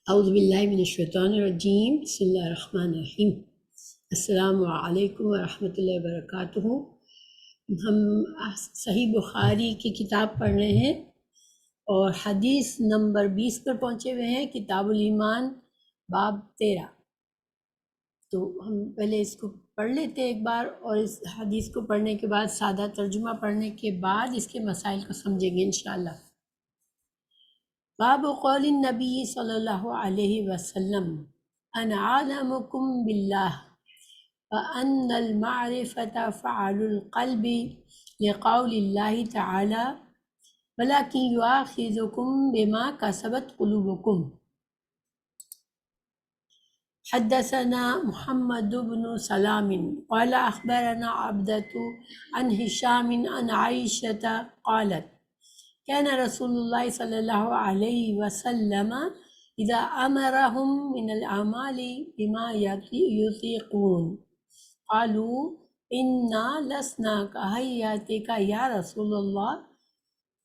اعوذ باللہ من الشیطان الرجیم، بسم اللہ الرحمن الرحیم۔ السلام علیکم ورحمۃ اللہ وبرکاتہ۔ ہم صحیح بخاری کی کتاب پڑھ رہے ہیں اور حدیث نمبر 20 پر پہنچے ہوئے ہیں، کتاب الایمان باب 13۔ تو ہم پہلے اس کو پڑھ لیتے ایک بار، اور اس حدیث کو پڑھنے کے بعد سادہ ترجمہ پڑھنے کے بعد اس کے مسائل کو سمجھیں گے انشاءاللہ۔ باب قول النبی صلی اللہ علیہ وسلم انا عالمکم باللہ وان المعرفة فعل القلب لقول اللہ تعالی ولكن يؤاخذكم بما كسبت قلوبكم۔ حدثنا محمد بن سلام قال اخبرنا عبدة عن هشام عن عائشة قالت كان رسول اللہ صلی اللہ علیہ وسلم اذا امرهم من الاعمال بما يطيقون قالوا انا لسنا كهيئتك يا رسول اللہ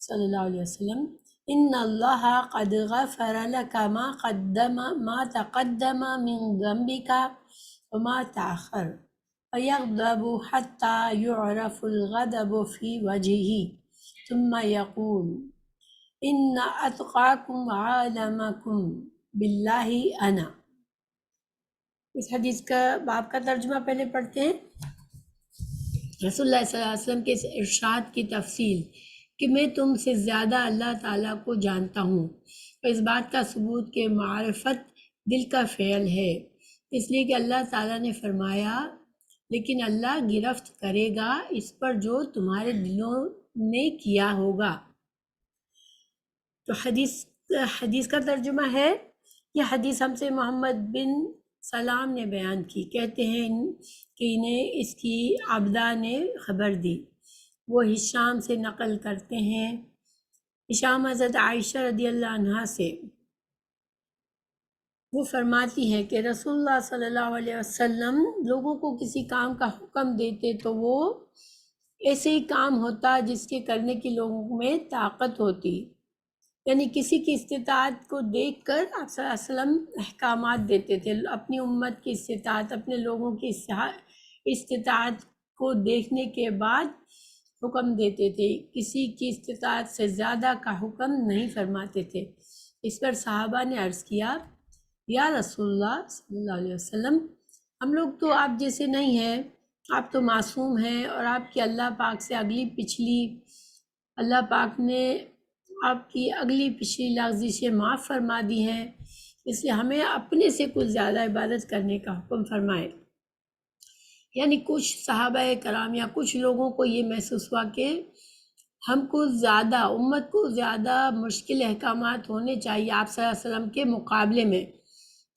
صلی اللہ علیہ وسلم، ان اللہ قد غفر لك ما تقدم من ذنبك وما تأخر فيغضب حتى يعرف الغضب في وجهه ثم يقول ان اتقاكم عالمكم باللہ انا۔ اس حدیث کا باب کا ترجمہ پہلے پڑھتے ہیں۔ رسول اللہ صلی اللہ علیہ وسلم کے اس ارشاد کی تفصیل کہ میں تم سے زیادہ اللہ تعالیٰ کو جانتا ہوں، اور اس بات کا ثبوت کہ معرفت دل کا فعل ہے، اس لیے کہ اللہ تعالیٰ نے فرمایا لیکن اللہ گرفت کرے گا اس پر جو تمہارے دلوں نے کیا ہوگا۔ تو حدیث کا ترجمہ ہے، یہ حدیث ہم سے محمد بن سلام نے بیان کی، کہتے ہیں کہ انہیں اس کی عبدہ نے خبر دی، وہ ہشام سے نقل کرتے ہیں، ہشام حضرت عائشہ رضی اللہ عنہا سے۔ وہ فرماتی ہیں کہ رسول اللہ صلی اللہ علیہ وسلم لوگوں کو کسی کام کا حکم دیتے تو وہ ایسے ہی کام ہوتا جس کے کرنے کی لوگوں میں طاقت ہوتی، یعنی کسی کی استطاعت کو دیکھ کر آپ صلی اللہ علیہ وسلم احکامات دیتے تھے، اپنی امت کی استطاعت، اپنے لوگوں کی استطاعت کو دیکھنے کے بعد حکم دیتے تھے، کسی کی استطاعت سے زیادہ کا حکم نہیں فرماتے تھے۔ اس پر صحابہ نے عرض کیا یا رسول اللہ صلی اللہ علیہ وسلم، ہم لوگ تو آپ جیسے نہیں ہیں، آپ تو معصوم ہیں اور آپ کی اللہ پاک سے اگلی پچھلی اللہ پاک نے آپ کی اگلی پچھلی لغزشیں معاف فرما دی ہیں، اس لیے ہمیں اپنے سے کچھ زیادہ عبادت کرنے کا حکم فرمائے۔ یعنی کچھ صحابہ کرام یا کچھ لوگوں کو یہ محسوس ہوا کہ ہم کو زیادہ، امت کو زیادہ مشکل احکامات ہونے چاہیے آپ صلی اللہ علیہ وسلم کے مقابلے میں،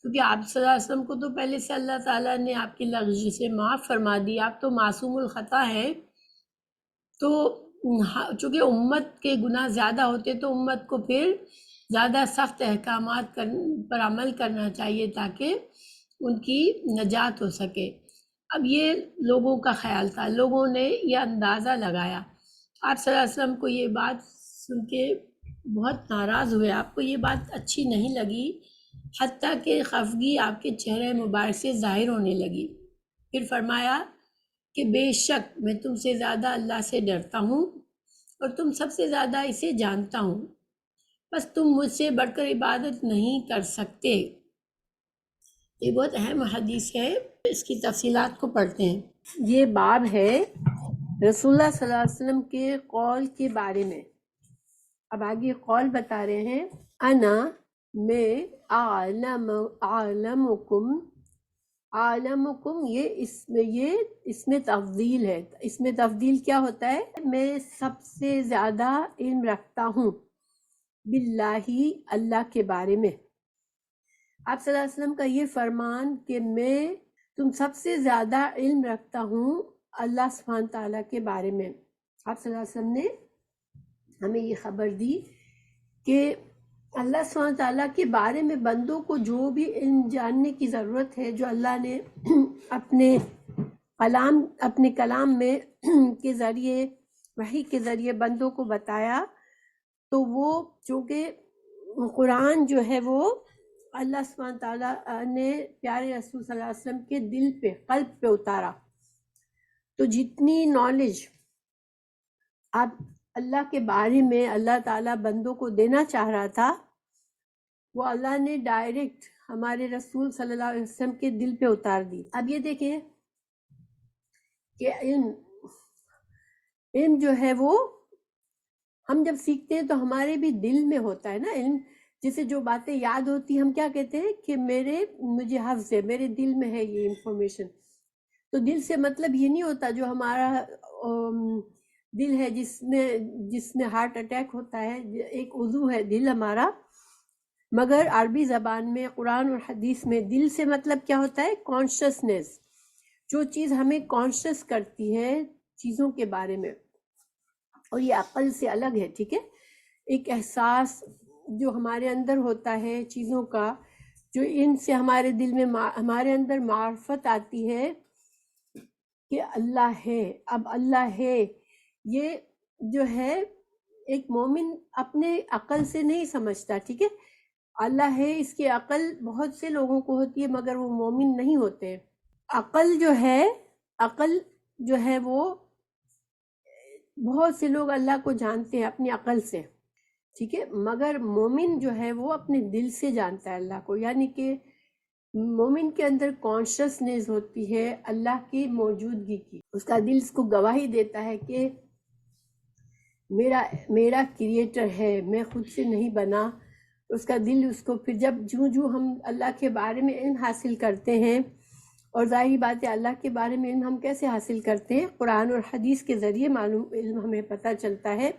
کیونکہ آپ صلی اللہ علیہ وسلم کو تو پہلے سے اللہ تعالیٰ نے آپ کی لغزش سے معاف فرما دی، آپ تو معصوم الخطا ہیں، تو چونکہ امت کے گناہ زیادہ ہوتے تو امت کو پھر زیادہ سخت احکامات پر عمل کرنا چاہیے تاکہ ان کی نجات ہو سکے۔ اب یہ لوگوں کا خیال تھا، لوگوں نے یہ اندازہ لگایا، آپ صلی اللہ علیہ وسلم کو یہ بات سن کے بہت ناراض ہوئے، آپ کو یہ بات اچھی نہیں لگی، حتیٰ کہ خفگی آپ کے چہرے مبارک سے ظاہر ہونے لگی۔ پھر فرمایا کہ بے شک میں تم سے زیادہ اللہ سے ڈرتا ہوں اور تم سب سے زیادہ اسے جانتا ہوں، بس تم مجھ سے بڑھ کر عبادت نہیں کر سکتے۔ یہ بہت اہم حدیث ہے، اس کی تفصیلات کو پڑھتے ہیں۔ یہ باب ہے رسول اللہ صلی اللہ علیہ وسلم کے قول کے بارے میں۔ اب آگے قول بتا رہے ہیں، انا میں عالمکم، یہ اس میں تفضیل ہے۔ اس میں تفضیل کیا ہوتا ہے؟ میں سب سے زیادہ علم رکھتا ہوں باللہ، اللہ کے بارے میں۔ آپ صلی اللہ علیہ وسلم کا یہ فرمان کہ میں تم سب سے زیادہ علم رکھتا ہوں اللہ سبحانہ تعالیٰ کے بارے میں۔ آپ صلی اللہ علیہ وسلم نے ہمیں یہ خبر دی کہ اللہ سبحانہ تعالیٰ کے بارے میں بندوں کو جو بھی علم جاننے کی ضرورت ہے، جو اللہ نے اپنے کلام میں کے ذریعے، وحی کے ذریعے بندوں کو بتایا، تو وہ چونکہ قرآن جو ہے وہ اللہ سبحانہ تعالیٰ نے پیارے رسول صلی اللہ علیہ وسلم کے دل پہ، قلب پہ اتارا، تو جتنی نالج آپ اللہ کے بارے میں اللہ تعالیٰ بندوں کو دینا چاہ رہا تھا، وہ اللہ نے ڈائریکٹ ہمارے رسول صلی اللہ علیہ وسلم کے دل پہ اتار دی۔ اب یہ دیکھیں کہ علم جو ہے وہ ہم جب سیکھتے ہیں تو ہمارے بھی دل میں ہوتا ہے نا علم، جسے جو باتیں یاد ہوتی ہیں ہم کیا کہتے ہیں کہ مجھے حفظ ہے، میرے دل میں ہے یہ انفارمیشن۔ تو دل سے مطلب یہ نہیں ہوتا جو ہمارا دل ہے جس میں ہارٹ اٹیک ہوتا ہے، ایک عضو ہے دل ہمارا، مگر عربی زبان میں قرآن اور حدیث میں دل سے مطلب کیا ہوتا ہے؟ کانشسنس، جو چیز ہمیں کانشس کرتی ہے چیزوں کے بارے میں، اور یہ عقل سے الگ ہے، ٹھیک ہے؟ ایک احساس جو ہمارے اندر ہوتا ہے چیزوں کا، جو ان سے ہمارے دل میں ہمارے اندر معرفت آتی ہے کہ اللہ ہے، اب اللہ ہے، یہ جو ہے ایک مومن اپنے عقل سے نہیں سمجھتا، ٹھیک ہے؟ اللہ ہے اس کی عقل بہت سے لوگوں کو ہوتی ہے مگر وہ مومن نہیں ہوتے۔ عقل جو ہے وہ بہت سے لوگ اللہ کو جانتے ہیں اپنی عقل سے، ٹھیک ہے، مگر مومن جو ہے وہ اپنے دل سے جانتا ہے اللہ کو، یعنی کہ مومن کے اندر کانشسنس ہوتی ہے اللہ کی موجودگی کی، اس کا دل اس کو گواہی دیتا ہے کہ میرا کریٹر ہے، میں خود سے نہیں بنا۔ اس کا دل اس کو پھر جو ہم اللہ کے بارے میں علم حاصل کرتے ہیں، اور ظاہری بات ہے اللہ کے بارے میں علم ہم کیسے حاصل کرتے ہیں؟ قرآن اور حدیث کے ذریعے علم ہمیں پتہ چلتا ہے۔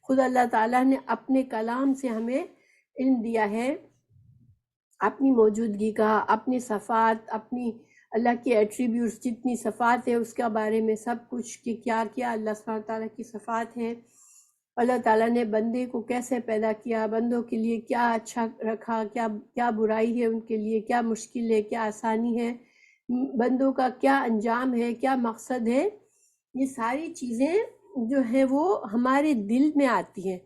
خود اللہ تعالیٰ نے اپنے کلام سے ہمیں علم دیا ہے اپنی موجودگی کا، اپنی صفات، اپنی اللہ کی ایٹریبیوٹس جتنی صفات ہے اس کے بارے میں سب کچھ، کہ کیا کیا اللہ سبحانہ تعالیٰ کی صفات ہیں، اللہ تعالیٰ نے بندے کو کیسے پیدا کیا، بندوں کے لیے کیا اچھا رکھا، کیا برائی ہے ان کے لیے، کیا مشکل ہے، کیا آسانی ہے، بندوں کا کیا انجام ہے، کیا مقصد ہے، یہ ساری چیزیں جو ہیں وہ ہمارے دل میں آتی ہیں،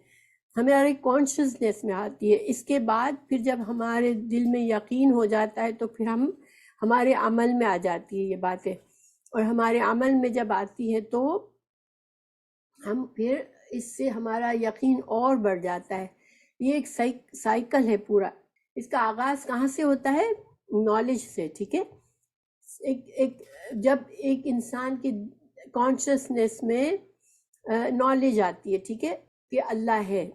ہمارے کانشسنس میں آتی ہے۔ اس کے بعد پھر جب ہمارے دل میں یقین ہو جاتا ہے تو پھر ہمارے عمل میں آ جاتی ہے یہ باتیں، اور ہمارے عمل میں جب آتی ہے تو ہم پھر اس سے ہمارا یقین اور بڑھ جاتا ہے۔ یہ ایک سائیکل ہے پورا۔ اس کا آغاز کہاں سے ہوتا ہے؟ نالج سے، ٹھیک ہے؟ جب ایک انسان کی کانشسنس میں نالج آتی ہے، ٹھیک ہے، کہ اللہ ہے،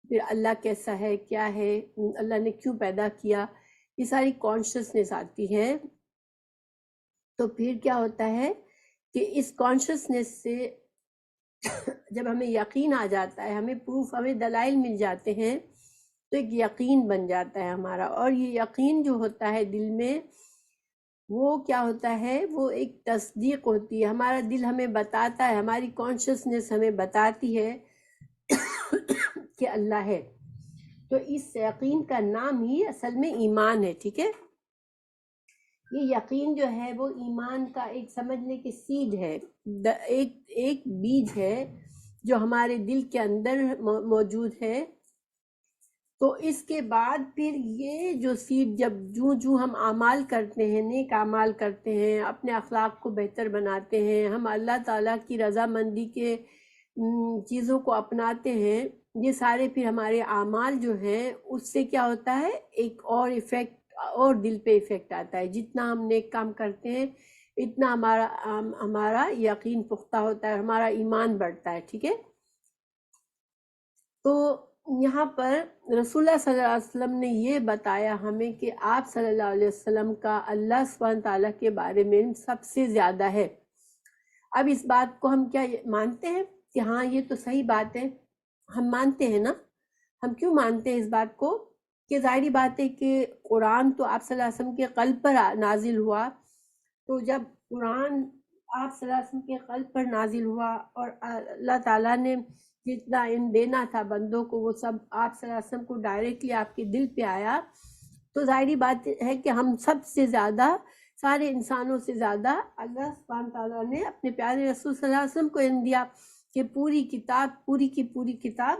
پھر اللہ کیسا ہے، کیا ہے، اللہ نے کیوں پیدا کیا، یہ ساری کانشسنس آتی ہے، تو پھر کیا ہوتا ہے کہ اس کانشسنس سے جب ہمیں یقین آ جاتا ہے، ہمیں پروف، ہمیں دلائل مل جاتے ہیں، تو ایک یقین بن جاتا ہے ہمارا، اور یہ یقین جو ہوتا ہے دل میں، وہ کیا ہوتا ہے؟ وہ ایک تصدیق ہوتی ہے، ہمارا دل ہمیں بتاتا ہے، ہماری کانشسنس ہمیں بتاتی ہے کہ اللہ ہے۔ تو اس یقین کا نام ہی اصل میں ایمان ہے، ٹھیک ہے؟ یہ یقین جو ہے وہ ایمان کا ایک سمجھنے کی سیڈ ہے، ایک بیج ہے جو ہمارے دل کے اندر موجود ہے۔ تو اس کے بعد پھر یہ جو سیڈ جب جو ہم اعمال کرتے ہیں، نیک اعمال کرتے ہیں، اپنے اخلاق کو بہتر بناتے ہیں، ہم اللہ تعالیٰ کی رضامندی کے چیزوں کو اپناتے ہیں، یہ سارے پھر ہمارے اعمال جو ہیں اس سے کیا ہوتا ہے؟ ایک اور ایفیکٹ، اور دل پہ ایفیکٹ آتا ہے۔ جتنا ہم نیک کام کرتے ہیں اتنا ہمارا یقین پختہ ہوتا ہے، ہمارا ایمان بڑھتا ہے، ٹھیک ہے؟ تو یہاں پر رسول اللہ صلی اللہ علیہ وسلم نے یہ بتایا ہمیں کہ آپ صلی اللہ علیہ وسلم کا اللہ سبحانہ تعالیٰ کے بارے میں سب سے زیادہ ہے۔ اب اس بات کو ہم کیا مانتے ہیں کہ ہاں یہ تو صحیح بات ہے، ہم مانتے ہیں نا؟ ہم کیوں مانتے ہیں اس بات کو؟ کہ ظاہری بات ہے کہ قرآن تو آپ صلی اللہ علیہ وسلم کے قلب پر نازل ہوا، تو جب قرآن آپ صلی اللہ علیہ وسلم کے قلب پر نازل ہوا اور اللہ تعالیٰ نے جتنا علم دینا تھا بندوں کو وہ سب آپ صلی اللہ علیہ وسلم کو ڈائریکٹلی آپ کے دل پہ آیا، تو ظاہری بات ہے کہ ہم سب سے زیادہ، سارے انسانوں سے زیادہ اللہ سبحانہ تعالیٰ نے اپنے پیارے رسول صلی اللہ علیہ وسلم کو علم دیا کہ پوری کتاب، پوری کی پوری کتاب،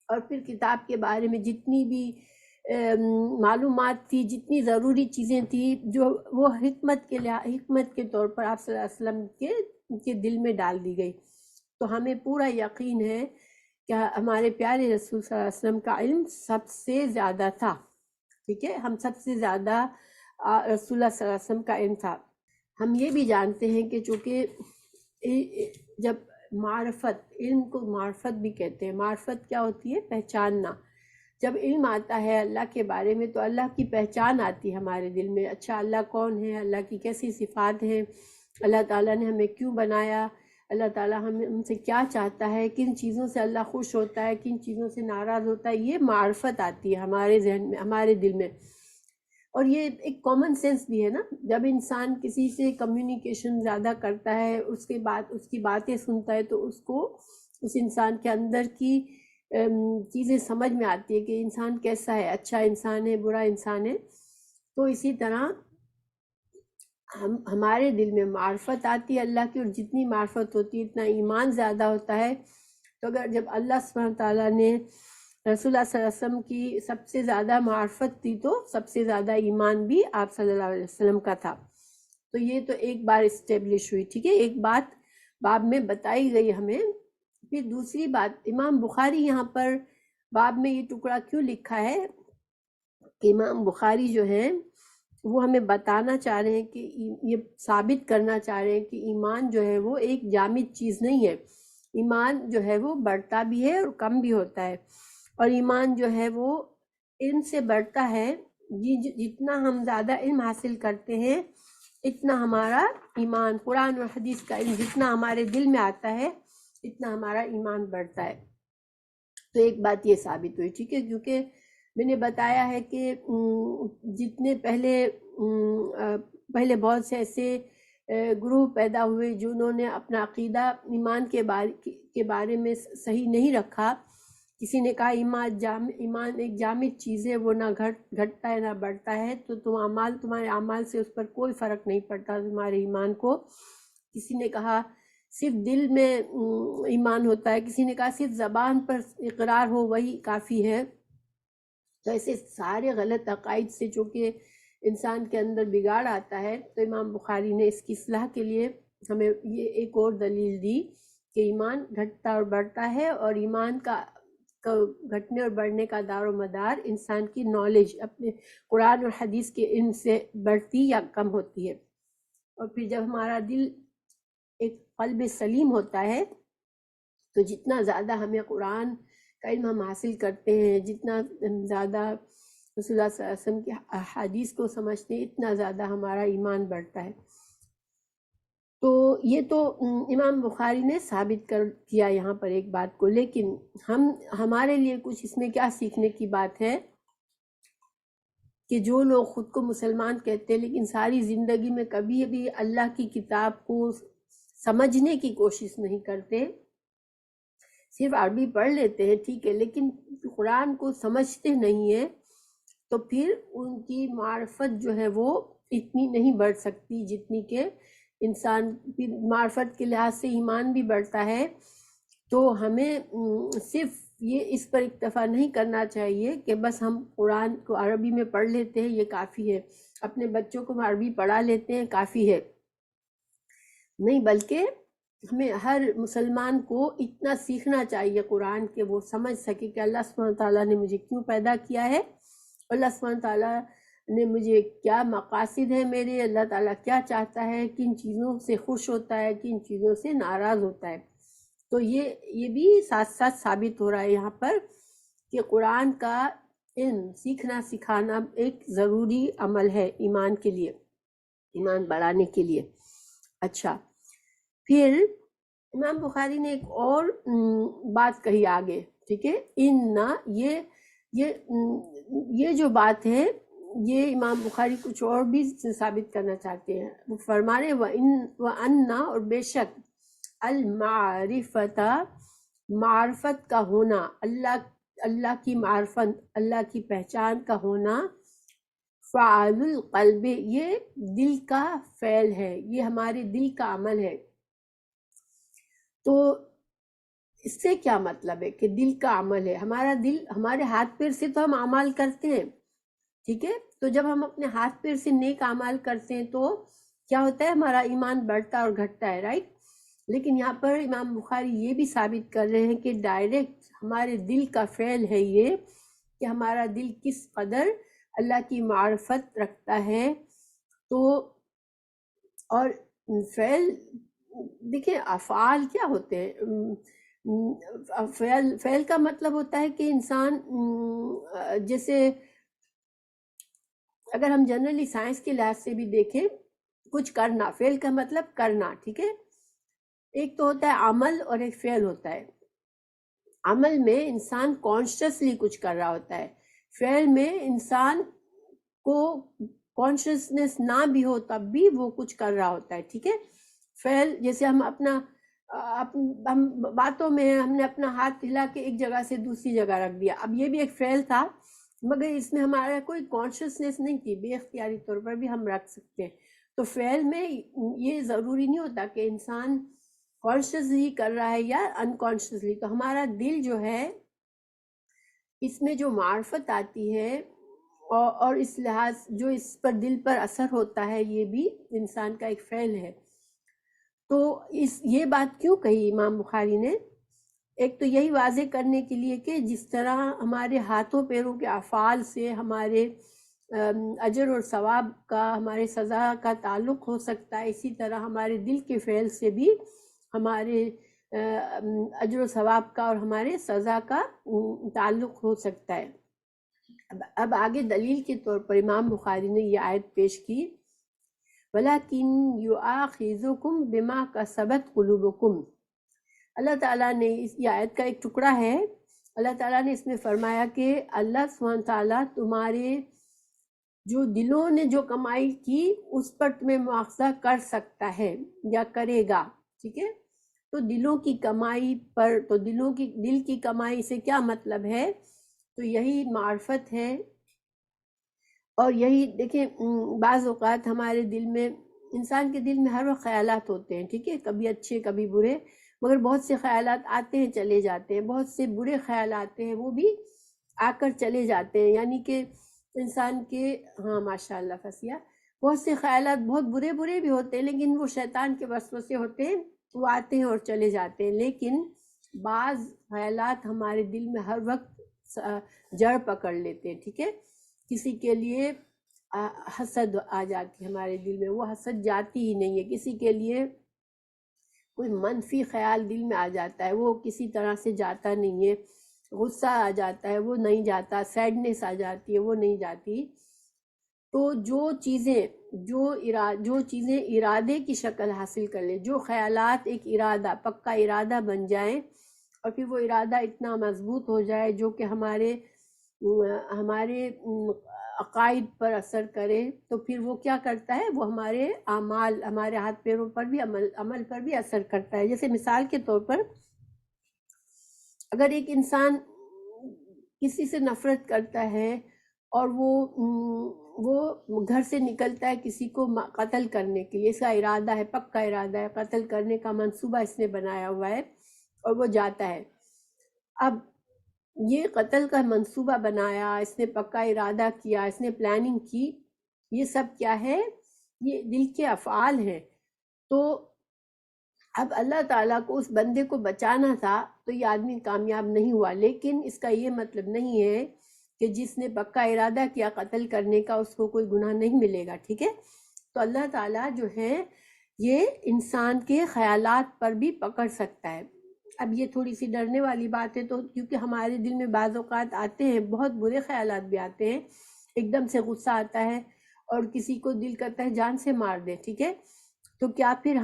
اور پھر کتاب کے بارے میں جتنی بھی معلومات تھی، جتنی ضروری چیزیں تھیں، جو وہ حکمت کے طور پر آپ صلی اللہ علیہ وسلم کے دل میں ڈال دی گئی. تو ہمیں پورا یقین ہے کہ ہمارے پیارے رسول صلی اللہ علیہ وسلم کا علم سب سے زیادہ تھا. ٹھیک ہے، ہم سب سے زیادہ رسول اللہ صلی اللہ علیہ وسلم کا علم تھا. ہم یہ بھی جانتے ہیں کہ چونکہ جب معرفت، علم کو معرفت بھی کہتے ہیں. معرفت کیا ہوتی ہے؟ پہچاننا. جب علم آتا ہے اللہ کے بارے میں تو اللہ کی پہچان آتی ہے ہمارے دل میں. اچھا، اللہ کون ہے، اللہ کی کیسی صفات ہیں، اللہ تعالیٰ نے ہمیں کیوں بنایا، اللہ تعالیٰ ہم سے کیا چاہتا ہے، کن چیزوں سے اللہ خوش ہوتا ہے، کن چیزوں سے ناراض ہوتا ہے. یہ معرفت آتی ہے ہمارے ذہن میں، ہمارے دل میں. اور یہ ایک کامن سینس بھی ہے نا. جب انسان کسی سے کمیونیکیشن زیادہ کرتا ہے، اس کی باتیں سنتا ہے، تو اس کو اس انسان کے اندر کی چیزیں سمجھ میں آتی ہے کہ انسان کیسا ہے، اچھا انسان ہے، برا انسان ہے. تو اسی طرح ہمارے دل میں معرفت آتی ہے اللہ کی، اور جتنی معرفت ہوتی ہے اتنا ایمان زیادہ ہوتا ہے. تو اگر جب اللہ سبحانہ تعالیٰ نے رسول اللہ صلی اللہ علیہ وسلم کی سب سے زیادہ معرفت تھی، تو سب سے زیادہ ایمان بھی آپ صلی اللہ علیہ وسلم کا تھا. تو یہ تو ایک بار اسٹیبلش ہوئی. ٹھیک ہے، ایک بات باب میں بتائی گئی ہمیں. پھر دوسری بات، امام بخاری یہاں پر باب میں یہ ٹکڑا کیوں لکھا ہے کہ امام بخاری جو ہے وہ ہمیں بتانا چاہ رہے ہیں کہ یہ ثابت کرنا چاہ رہے ہیں کہ ایمان جو ہے وہ ایک جامد چیز نہیں ہے. ایمان جو ہے وہ بڑھتا بھی ہے اور کم بھی ہوتا ہے. اور ایمان جو ہے وہ علم سے بڑھتا ہے. جتنا ہم زیادہ علم حاصل کرتے ہیں اتنا ہمارا ایمان، قرآن اور حدیث کا علم جتنا ہمارے دل میں آتا ہے اتنا ہمارا ایمان بڑھتا ہے. تو ایک بات یہ ثابت ہوئی. ٹھیک ہے، کیونکہ میں نے بتایا ہے کہ جتنے پہلے بہت سے ایسے گروہ پیدا ہوئے جنہوں نے اپنا عقیدہ ایمان کے بارے میں صحیح نہیں رکھا. کسی نے کہا ایمان ایک جامد چیز ہے، وہ نہ گھٹتا ہے نہ بڑھتا ہے، تو تمہارے اعمال سے اس پر کوئی فرق نہیں پڑتا تمہارے ایمان کو. کسی نے کہا صرف دل میں ایمان ہوتا ہے، کسی نے کہا صرف زبان پر اقرار ہو وہی کافی ہے. تو ایسے سارے غلط عقائد سے چونکہ انسان کے اندر بگاڑ آتا ہے، تو امام بخاری نے اس کی اصلاح کے لیے ہمیں یہ ایک اور دلیل دی کہ ایمان گھٹتا اور بڑھتا ہے، اور ایمان کا گھٹنے اور بڑھنے کا دار و مدار انسان کی نالج، اپنے قرآن اور حدیث کے علم سے بڑھتی یا کم ہوتی ہے. اور پھر جب ہمارا دل ایک قلب سلیم ہوتا ہے تو جتنا زیادہ ہمیں قرآن کا علم ہم حاصل کرتے ہیں، جتنا زیادہ رسول اللہ صلی اللہ علیہ وسلم کی احادیث کو سمجھتے ہیں، اتنا زیادہ ہمارا ایمان بڑھتا ہے. تو یہ تو امام بخاری نے ثابت کر دیا یہاں پر ایک بات کو. لیکن ہمارے لیے کچھ اس میں کیا سیکھنے کی بات ہے کہ جو لوگ خود کو مسلمان کہتے ہیں لیکن ساری زندگی میں کبھی بھی اللہ کی کتاب کو سمجھنے کی کوشش نہیں کرتے، صرف عربی پڑھ لیتے ہیں، ٹھیک ہے، لیکن قرآن کو سمجھتے نہیں ہیں، تو پھر ان کی معرفت جو ہے وہ اتنی نہیں بڑھ سکتی جتنی کہ انسان معرفت کے لحاظ سے ایمان بھی بڑھتا ہے. تو ہمیں صرف یہ اس پر اکتفا نہیں کرنا چاہیے کہ بس ہم قرآن کو عربی میں پڑھ لیتے ہیں یہ کافی ہے، اپنے بچوں کو عربی پڑھا لیتے ہیں کافی ہے. نہیں، بلکہ ہمیں ہر مسلمان کو اتنا سیکھنا چاہیے قرآن کہ وہ سمجھ سکے کہ اللہ سبحانہ تعالیٰ نے مجھے کیوں پیدا کیا ہے، اللہ سبحانہ تعالیٰ نے مجھے کیا مقاصد ہے میرے، اللہ تعالیٰ کیا چاہتا ہے، کن چیزوں سے خوش ہوتا ہے، کن چیزوں سے ناراض ہوتا ہے. تو یہ بھی ساتھ ساتھ ثابت ہو رہا ہے یہاں پر کہ قرآن کا علم سیکھنا سکھانا ایک ضروری عمل ہے ایمان کے لیے، ایمان بڑھانے کے لیے. اچھا، پھر امام بخاری نے ایک اور بات کہی آگے. ٹھیک ہے، یہ جو بات ہے یہ امام بخاری کچھ اور بھی ثابت کرنا چاہتے ہیں. وہ فرما رہے وَأَنَّ، اور بے شک، المعرفت، معرفت کا ہونا، اللہ کی معرفت، اللہ کی پہچان کا ہونا، فعال القلب، یہ دل کا فعل ہے، یہ ہمارے دل کا عمل ہے. تو اس سے کیا مطلب ہے کہ دل کا عمل ہے؟ ہمارا دل، ہمارے ہاتھ پیر سے تو ہم اعمال کرتے ہیں، ٹھیک ہے. تو جب ہم اپنے ہاتھ پیر سے نیک اعمال کرتے ہیں تو کیا ہوتا ہے؟ ہمارا ایمان بڑھتا اور گھٹتا ہے، رائٹ. لیکن یہاں پر امام بخاری یہ بھی ثابت کر رہے ہیں کہ ڈائریکٹ ہمارے دل کا فعل ہے یہ، کہ ہمارا دل کس قدر اللہ کی معرفت رکھتا ہے. تو اور فعل دیکھیں، افعال کیا ہوتے ہیں؟ فعل کا مطلب ہوتا ہے کہ انسان جیسے اگر ہم جنرلی سائنس کے لحاظ سے بھی دیکھیں، کچھ کرنا، فعل کا مطلب کرنا، ٹھیک ہے. ایک تو ہوتا ہے عمل اور ایک فعل ہوتا ہے. عمل میں انسان کانشیسلی کچھ کر رہا ہوتا ہے، فعل میں انسان کو کانشیسنس نہ بھی ہو تب بھی وہ کچھ کر رہا ہوتا ہے، ٹھیک ہے. فعل جیسے ہم ہم باتوں میں ہم نے اپنا ہاتھ ہلا کے ایک جگہ سے دوسری جگہ رکھ دیا، اب یہ بھی ایک فعل تھا، مگر اس میں ہمارا کوئی کانشیسنس نہیں تھی، بے اختیاری طور پر بھی ہم رکھ سکتے ہیں. تو فعل میں یہ ضروری نہیں ہوتا کہ انسان کانشیسلی کر رہا ہے یا انکانشیسلی. تو ہمارا دل جو ہے، اس میں جو معرفت آتی ہے اور اس لحاظ جو اس پر دل پر اثر ہوتا ہے، یہ بھی انسان کا ایک فعل ہے. تو یہ بات کیوں کہی امام بخاری نے؟ ایک تو یہی واضح کرنے کے لیے کہ جس طرح ہمارے ہاتھوں پیروں کے افعال سے ہمارے اجر اور ثواب کا، ہمارے سزا کا تعلق ہو سکتا ہے، اسی طرح ہمارے دل کے فعل سے بھی ہمارے اجر و ثواب کا اور ہمارے سزا کا تعلق ہو سکتا ہے. اب آگے دلیل کے طور پر امام بخاری نے یہ آیت پیش کی، وَلَكِنْ يُؤَاخِذُكُمْ بِمَا كَسَبَتْ قُلُوبُكُمْ. اللہ تعالیٰ نے یہ آیت کا ایک ٹکڑا ہے، اللہ تعالیٰ نے اس میں فرمایا کہ اللہ سبحانہ تعالیٰ تمہارے جو دلوں نے جو کمائی کی اس پر تمہیں مواخذہ کر سکتا ہے یا کرے گا، ٹھیک ہے. تو دلوں کی کمائی پر، تو دل کی کمائی سے کیا مطلب ہے؟ تو یہی معرفت ہے. اور یہی دیکھیں، بعض اوقات ہمارے دل میں، انسان کے دل میں ہر وقت خیالات ہوتے ہیں، ٹھیک ہے، کبھی اچھے کبھی برے، مگر بہت سے خیالات آتے ہیں چلے جاتے ہیں، بہت سے برے خیال آتے ہیں وہ بھی آ کر چلے جاتے ہیں. یعنی کہ انسان کے، ہاں ماشاء اللہ فسیہ، بہت سے خیالات بہت برے برے بھی ہوتے ہیں، لیکن وہ شیطان کے وسوسے ہوتے ہیں، وہ آتے ہیں اور چلے جاتے ہیں. لیکن بعض خیالات ہمارے دل میں ہر وقت جڑ پکڑ لیتے ہیں، ٹھیک ہے. کسی کے لیے حسد آ جاتی ہے ہمارے دل میں، وہ حسد جاتی ہی نہیں ہے. کسی کے لیے کوئی منفی خیال دل میں آ جاتا ہے، وہ کسی طرح سے جاتا نہیں ہے. غصہ آ جاتا ہے، وہ نہیں جاتا. سیڈنس آ جاتی ہے، وہ نہیں جاتی. تو جو چیزیں ارادے کی شکل حاصل کر لیں، جو خیالات ایک ارادہ، پکا ارادہ بن جائیں، اور پھر وہ ارادہ اتنا مضبوط ہو جائے جو کہ ہمارے عقائد پر اثر کرے، تو پھر وہ کیا کرتا ہے؟ وہ ہمارے اعمال، ہمارے ہاتھ پیروں پر بھی، عمل پر بھی اثر کرتا ہے. جیسے مثال کے طور پر، اگر ایک انسان کسی سے نفرت کرتا ہے اور وہ گھر سے نکلتا ہے کسی کو قتل کرنے کے لیے، اس کا ارادہ ہے، پکا ارادہ ہے، قتل کرنے کا منصوبہ اس نے بنایا ہوا ہے، اور وہ جاتا ہے. اب یہ قتل کا منصوبہ بنایا، اس نے پکا ارادہ کیا، اس نے پلاننگ کی، یہ سب کیا ہے؟ یہ دل کے افعال ہیں. تو اب اللہ تعالیٰ کو اس بندے کو بچانا تھا تو یہ آدمی کامیاب نہیں ہوا، لیکن اس کا یہ مطلب نہیں ہے کہ جس نے پکا ارادہ کیا قتل کرنے کا اس کو کوئی گناہ نہیں ملے گا، ٹھیک ہے. تو اللہ تعالیٰ جو ہے یہ انسان کے خیالات پر بھی پکڑ سکتا ہے. اب یہ تھوڑی سی ڈرنے والی بات ہے، تو کیونکہ ہمارے دل میں بعض اوقات آتے ہیں، بہت برے خیالات بھی آتے ہیں، ایک دم سے غصہ آتا ہے اور کسی کو دل کرتا ہے جان سے مار دے، ٹھیک ہے. تو کیا پھر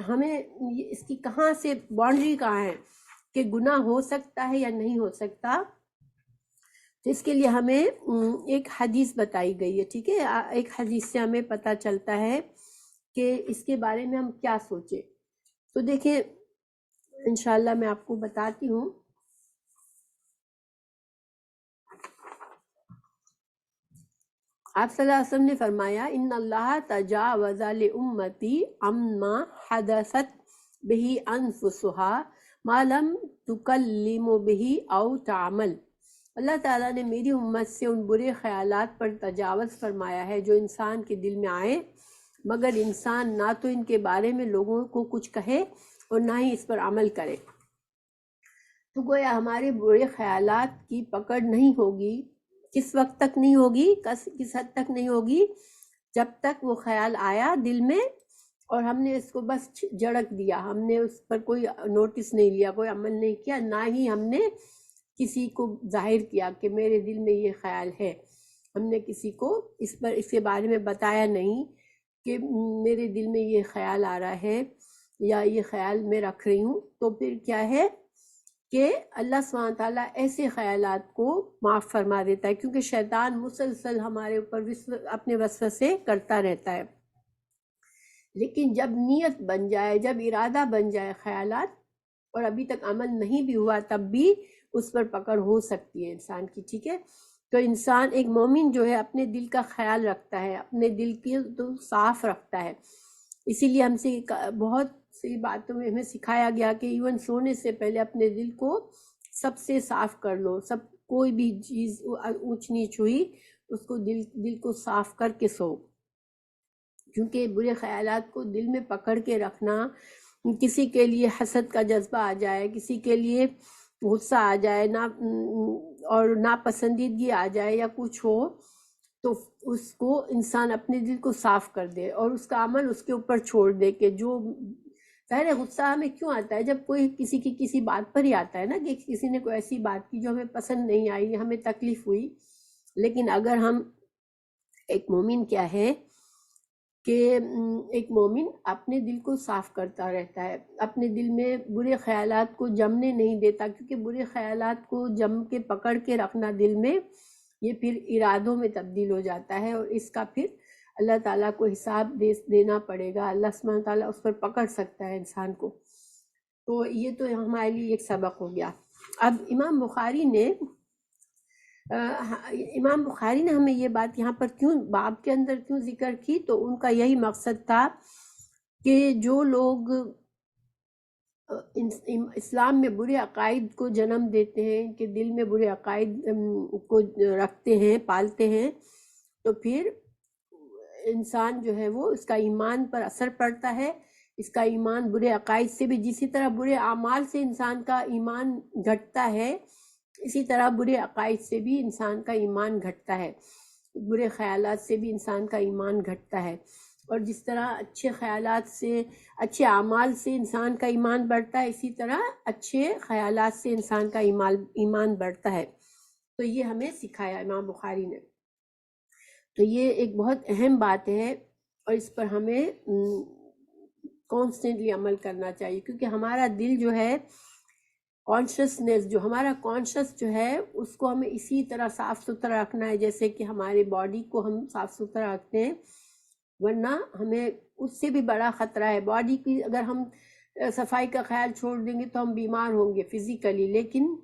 ہمیں اس کی کہاں سے باؤنڈری کہاں ہے کہ گناہ ہو سکتا ہے یا نہیں ہو سکتا؟ تو اس کے لیے ہمیں ایک حدیث بتائی گئی ہے، ٹھیک ہے. ایک حدیث سے ہمیں پتہ چلتا ہے کہ اس کے بارے میں ہم کیا سوچیں. تو دیکھیں انشاءاللہ میں آپ کو بتاتی ہوں. آپ صلی اللہ علیہ وسلم نے فرمایا، ان اللہ تجاوز لامتی عما حدثت به انفسها ما لم تکلم به او تعمل. اللہ تعالیٰ نے میری امت سے ان برے خیالات پر تجاوز فرمایا ہے جو انسان کے دل میں آئے، مگر انسان نہ تو ان کے بارے میں لوگوں کو کچھ کہے اور نہ ہی اس پر عمل کرے۔ تو گویا ہمارے برے خیالات کی پکڑ نہیں ہوگی، کس وقت تک نہیں ہوگی، کس حد تک نہیں ہوگی؟ جب تک وہ خیال آیا دل میں اور ہم نے اس کو بس جھڑک دیا، ہم نے اس پر کوئی نوٹس نہیں لیا، کوئی عمل نہیں کیا، نہ ہی ہم نے کسی کو ظاہر کیا کہ میرے دل میں یہ خیال ہے، ہم نے کسی کو اس کے بارے میں بتایا نہیں کہ میرے دل میں یہ خیال آ رہا ہے یا یہ خیال میں رکھ رہی ہوں، تو پھر کیا ہے کہ اللہ سبحانہ تعالیٰ ایسے خیالات کو معاف فرما دیتا ہے، کیونکہ شیطان مسلسل ہمارے اوپر اپنے وسوسے کرتا رہتا ہے۔ لیکن جب نیت بن جائے، جب ارادہ بن جائے خیالات، اور ابھی تک عمل نہیں بھی ہوا، تب بھی اس پر پکڑ ہو سکتی ہے انسان کی، ٹھیک ہے؟ تو انسان، ایک مومن جو ہے اپنے دل کا خیال رکھتا ہے، اپنے دل کی تو صاف رکھتا ہے۔ اسی لیے ہم سے بہت سی باتوں میں ہمیں سکھایا گیا کہ ایون سونے سے پہلے اپنے دل کو سب سے صاف کر لو، کوئی بھی چیز اونچ نیچ ہوئی اس کو دل کو صاف کر کے سو، کیونکہ برے خیالات کو دل میں پکڑ کے رکھنا، کسی کے لیے حسد کا جذبہ آ جائے، کسی کے لیے غصہ آ جائے، اور ناپسندیدگی آ جائے یا کچھ ہو، تو اس کو انسان اپنے دل کو صاف کر دے اور اس کا عمل اس کے اوپر چھوڑ دے کہ جو ظاہر ہے غصہ ہمیں کیوں آتا ہے؟ جب کوئی کسی بات پر ہی آتا ہے نا، کہ کسی نے کوئی ایسی بات کی جو ہمیں پسند نہیں آئی، ہمیں تکلیف ہوئی۔ لیکن اگر ہم، ایک مومن کیا ہے کہ ایک مومن اپنے دل کو صاف کرتا رہتا ہے، اپنے دل میں برے خیالات کو جمنے نہیں دیتا، کیونکہ برے خیالات کو جم کے پکڑ کے رکھنا دل میں، یہ پھر ارادوں میں تبدیل ہو جاتا ہے، اور اس کا پھر اللہ تعالیٰ کو حساب دینا پڑے گا، اللہ سبحانہ تعالیٰ اس پر پکڑ سکتا ہے انسان کو۔ تو یہ تو ہمارے لیے ایک سبق ہو گیا۔ اب امام بخاری نے ہمیں یہ بات یہاں پر کیوں باب کے اندر کیوں ذکر کی؟ تو ان کا یہی مقصد تھا کہ جو لوگ اسلام میں برے عقائد کو جنم دیتے ہیں، ان کے دل میں برے عقائد کو رکھتے ہیں، پالتے ہیں، تو پھر انسان جو ہے وہ، اس کا ایمان پر اثر پڑتا ہے، اس کا ایمان برے عقائد سے بھی، جسی طرح برے اعمال سے انسان کا ایمان گھٹتا ہے، اسی طرح برے عقائد سے بھی انسان کا ایمان گھٹتا ہے، برے خیالات سے بھی انسان کا ایمان گھٹتا ہے، اور جس طرح اچھے خیالات سے، اچھے اعمال سے انسان کا ایمان بڑھتا ہے، اسی طرح اچھے خیالات سے انسان کا ایمان بڑھتا ہے۔ تو یہ ہمیں سکھایا امام بخاری نے۔ تو یہ ایک بہت اہم بات ہے، اور اس پر ہمیں کانسٹنٹلی عمل کرنا چاہیے، کیونکہ ہمارا دل جو ہے، کانشسنس جو ہمارا کانشس جو ہے، اس کو ہمیں اسی طرح صاف ستھرا رکھنا ہے جیسے کہ ہمارے باڈی کو ہم صاف ستھرا رکھتے ہیں، ورنہ ہمیں اس سے بھی بڑا خطرہ ہے۔ باڈی کی اگر ہم صفائی کا خیال چھوڑ دیں گے تو ہم بیمار ہوں گے فزیکلی، لیکن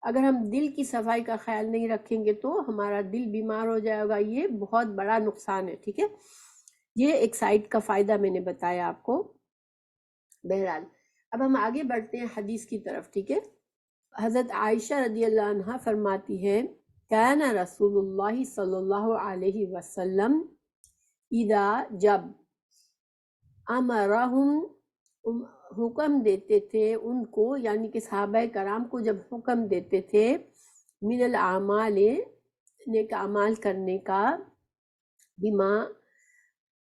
اگر ہم دل کی صفائی کا خیال نہیں رکھیں گے تو ہمارا دل بیمار ہو جائے گا، یہ بہت بڑا نقصان ہے، ٹھیک ہے؟ یہ ایک سائڈ کا فائدہ میں نے بتایا آپ کو۔ بہرحال اب ہم آگے بڑھتے ہیں حدیث کی طرف، ٹھیک ہے؟ حضرت عائشہ رضی اللہ عنہا فرماتی ہے، کان رسول اللہ صلی اللہ علیہ وسلم اذا، جب امرہم، حکم دیتے تھے ان کو، یعنی کہ صحابہ کرام کو جب حکم دیتے تھے، من الاعمال، نیک اعمال کرنے کا،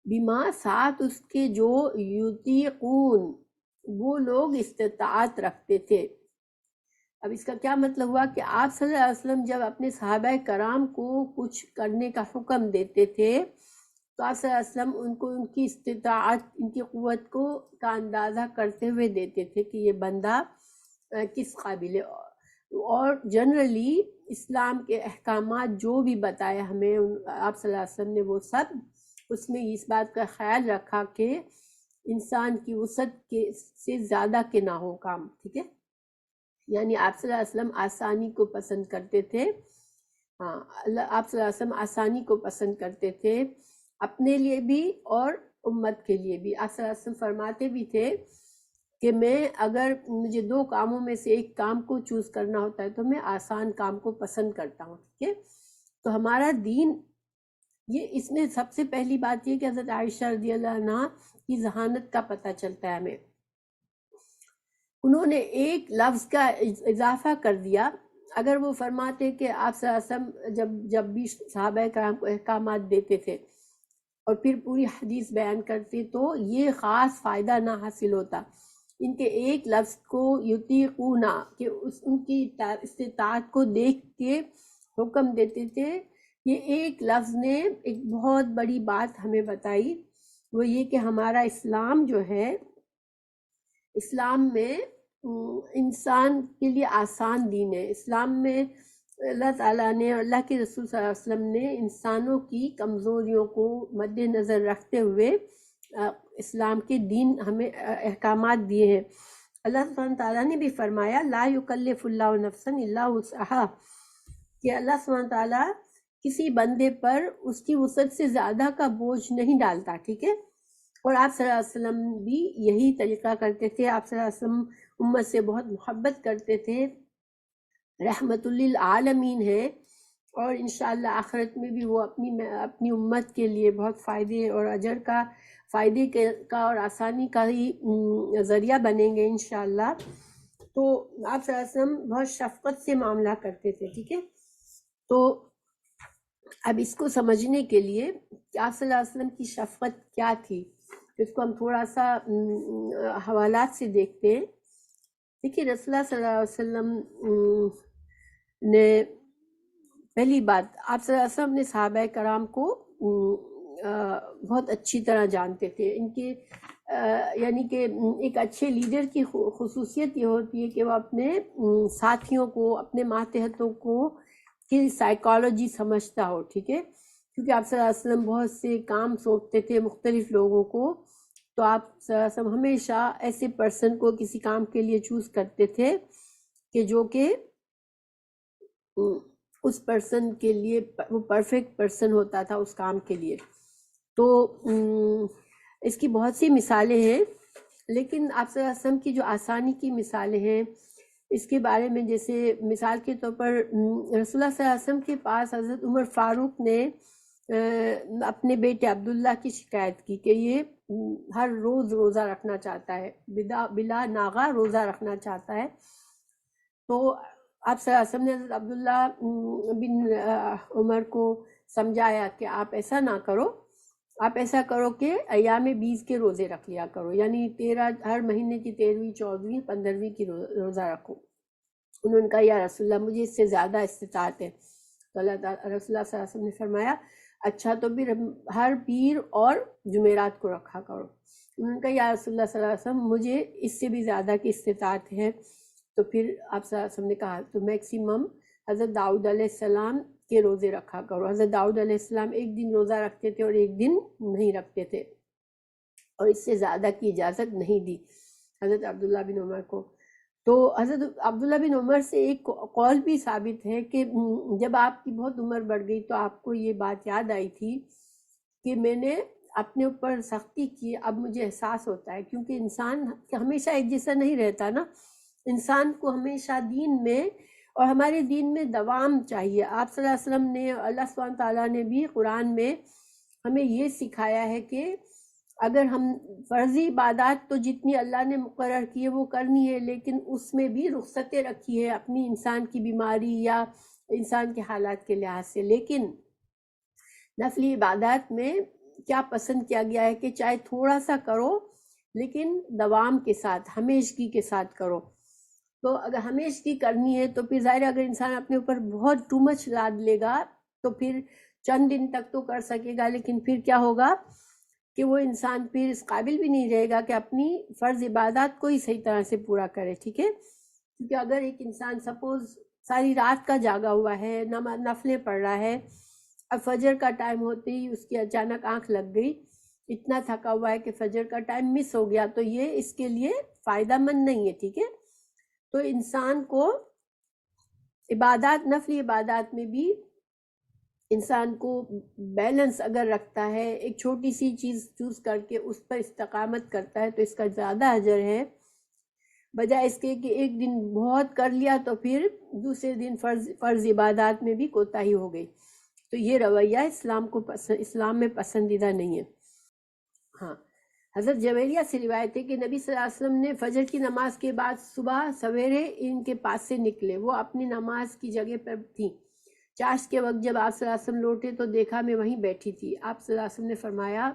بما ساتھ اس کے جو یطیقون، وہ لوگ استطاعت رکھتے تھے۔ اب اس کا کیا مطلب ہوا کہ آپ صلی اللہ علیہ وسلم جب اپنے صحابہ کرام کو کچھ کرنے کا حکم دیتے تھے تو آپ صلی اللہ علیہ وسلم ان کو ان کی استطاعت، ان کی قوت کا اندازہ کرتے ہوئے دیتے تھے کہ یہ بندہ کس قابل ہے، اور جنرلی اسلام کے احکامات جو بھی بتائے ہمیں آپ صلی اللہ علیہ وسلم نے، وہ سب اس میں اس بات کا خیال رکھا کہ انسان کی وسعت سے زیادہ کے نہ ہو کام، ٹھیک ہے؟ یعنی آپ صلی اللہ علیہ وسلم آسانی کو پسند کرتے تھے، ہاں، آپ صلی اللہ علیہ وسلم آسانی کو پسند کرتے تھے اپنے لیے بھی اور امت کے لیے بھی۔ آپ صلی اللہ علیہ وسلم فرماتے بھی تھے کہ میں اگر مجھے دو کاموں میں سے ایک کام کو چوز کرنا ہوتا ہے تو میں آسان کام کو پسند کرتا ہوں، ٹھیک ہے۔ تو ہمارا دین، یہ اس میں سب سے پہلی بات یہ کہ حضرت عائشہ رضی اللہ عنہا کی ذہانت کا پتہ چلتا ہے ہمیں۔ انہوں نے ایک لفظ کا اضافہ کر دیا۔ اگر وہ فرماتے کہ آپ صلی اللہ علیہ وسلم جب بھی صحابہ کرام کو احکامات دیتے تھے اور پھر پوری حدیث بیان کرتے تو یہ خاص فائدہ نہ حاصل ہوتا۔ ان کے ایک لفظ کو یطیقونا کہ ان کی استطاعت کو دیکھ کے حکم دیتے تھے، یہ ایک لفظ نے ایک بہت بڑی بات ہمیں بتائی، وہ یہ کہ ہمارا اسلام جو ہے، اسلام میں انسان کے لیے آسان دین ہے۔ اسلام میں اللہ تعالیٰ نے اور اللہ کے رسول صلی اللہ علیہ وسلم نے انسانوں کی کمزوریوں کو مد نظر رکھتے ہوئے اسلام کے دین ہمیں احکامات دیے ہیں۔ اللہ سبحانہ تعالیٰ نے بھی فرمایا لا یکلف اللہ نفسا الا وسعها، کہ اللہ سبحانہ تعالیٰ کسی بندے پر اس کی وسعت سے زیادہ کا بوجھ نہیں ڈالتا، ٹھیک ہے۔ اور آپ صلی اللہ علیہ وسلم بھی یہی طریقہ کرتے تھے۔ آپ صلی اللہ علیہ وسلم امت سے بہت محبت کرتے تھے، رحمت للعالمین ہے، اور انشاءاللہ آخرت میں بھی وہ اپنی امت کے لیے بہت فائدے اور اجر کا، فائدے کا اور آسانی کا ہی ذریعہ بنیں گے انشاءاللہ۔ تو آپ صلی اللہ علیہ وسلم بہت شفقت سے معاملہ کرتے تھے، ٹھیک ہے۔ تو اب اس کو سمجھنے کے لیے کہ آپ صلی اللہ علیہ وسلم کی شفقت کیا تھی، اس کو ہم تھوڑا سا حوالات سے دیکھتے ہیں۔ دیکھیے رسول اللہ صلی اللہ علیہ وسلم نے پہلی بات، آپ صلی اللہ علیہ وسلم نے صحابہ کرام کو بہت اچھی طرح جانتے تھے۔ ان کے یعنی کہ ایک اچھے لیڈر کی خصوصیت یہ ہوتی ہے کہ وہ اپنے ساتھیوں کو، اپنے ماتحتوں کو کی سائیکالوجی سمجھتا ہو، ٹھیک ہے۔ کیونکہ آپ صلی اللہ علیہ وسلم بہت سے کام سونپتے تھے مختلف لوگوں کو، تو آپ صلی اللہ علیہ وسلم ہمیشہ ایسے پرسن کو کسی کام کے لیے چوز کرتے تھے کہ جو کہ اس پرسن کے لیے وہ پرفیکٹ پرسن ہوتا تھا اس کام کے لیے۔ تو اس کی بہت سی مثالیں ہیں، لیکن آپ صلی اللہ علیہ وسلم کی جو آسانی کی مثالیں ہیں اس کے بارے میں، جیسے مثال کے طور پر رسول اللہ صلی اللہ علیہ وسلم کے پاس حضرت عمر فاروق نے اپنے بیٹے عبداللہ کی شکایت کی کہ یہ ہر روز روزہ رکھنا چاہتا ہے، بلا ناغہ روزہ رکھنا چاہتا ہے۔ تو آپ صلی اللہ علیہ وسلم نے حضرت عبداللہ بن عمر کو سمجھایا کہ آپ ایسا نہ کرو، آپ ایسا کرو کہ ایام 20 کے روزے رکھ لیا کرو، یعنی 13 ہر مہینے کی 13ویں 14ویں 15ویں کی روزہ رکھو۔ انہوں نے کہا یا رسول اللہ مجھے اس سے زیادہ استطاعت ہے، تو اللہ تعالیٰ رسول اللہ صلی اللہ علیہ وسلم نے فرمایا اچھا تو پھر ہر پیر اور جمعرات کو رکھا کرو۔ انہوں نے کہا یا رسول اللہ صلی اللہ علیہ وسلم مجھے اس سے بھی زیادہ کی استطاعت ہے، تو پھر آپ صلی اللہ علیہ وسلم نے کہا تو میکسیمم حضرت داؤد علیہ السلام کے روزے رکھا کرو۔ حضرت داؤد علیہ السلام ایک دن روزہ رکھتے تھے اور ایک دن نہیں رکھتے تھے، اور اس سے زیادہ کی اجازت نہیں دی حضرت عبداللہ بن عمر کو۔ تو حضرت عبداللہ بن عمر سے ایک قول بھی ثابت ہے کہ جب آپ کی بہت عمر بڑھ گئی تو آپ کو یہ بات یاد آئی تھی کہ میں نے اپنے اوپر سختی کی، اب مجھے احساس ہوتا ہے، کیونکہ انسان ہمیشہ ایک جیسا نہیں رہتا نا، انسان کو ہمیشہ دین میں اور ہمارے دین میں دوام چاہیے۔ آپ صلی اللہ علیہ وسلم نے، اللہ سبحانہ تعالیٰ نے بھی قرآن میں ہمیں یہ سکھایا ہے کہ اگر ہم فرضی عبادات تو جتنی اللہ نے مقرر کی ہے وہ کرنی ہے، لیکن اس میں بھی رخصتیں رکھی ہے اپنی انسان کی بیماری یا انسان کے حالات کے لحاظ سے۔ لیکن نفلی عبادات میں کیا پسند کیا گیا ہے کہ چاہے تھوڑا سا کرو لیکن دوام کے ساتھ، ہمیشگی کے ساتھ کرو۔ تو اگر ہمیشگی کرنی ہے تو پھر ظاہر اگر انسان اپنے اوپر بہت ٹو مچ لاد لے گا تو پھر چند دن تک تو کر سکے گا، لیکن پھر کیا ہوگا کہ وہ انسان پھر اس قابل بھی نہیں رہے گا کہ اپنی فرض عبادات کو ہی صحیح طرح سے پورا کرے، ٹھیک ہے۔ کیونکہ اگر ایک انسان سپوز ساری رات کا جاگا ہوا ہے، نفلیں پڑھ رہا ہے، اب فجر کا ٹائم ہوتے ہی اس کی اچانک آنکھ لگ گئی، اتنا تھکا ہوا ہے کہ فجر کا ٹائم مس ہو گیا، تو یہ اس کے لیے فائدہ مند نہیں ہے، ٹھیک ہے۔ تو انسان کو عبادات، نفلی عبادات میں بھی انسان کو بیلنس اگر رکھتا ہے، ایک چھوٹی سی چیز چوز کر کے اس پر استقامت کرتا ہے تو اس کا زیادہ اجر ہے بجائے اس کے کہ ایک دن بہت کر لیا تو پھر دوسرے دن فرض عبادات میں بھی کوتاہی ہو گئی. تو یہ رویہ اسلام میں پسندیدہ نہیں ہے. ہاں، حضرت جویریہ سے روایت ہے کہ نبی صلی اللہ علیہ وسلم نے فجر کی نماز کے بعد صبح سویرے ان کے پاس سے نکلے. وہ اپنی نماز کی جگہ پر تھیں. چاشت کے وقت جب آپ صلی اللہ علیہ وسلم لوٹے تو دیکھا میں وہیں بیٹھی تھی. آپ صلی اللہ علیہ وسلم نے فرمایا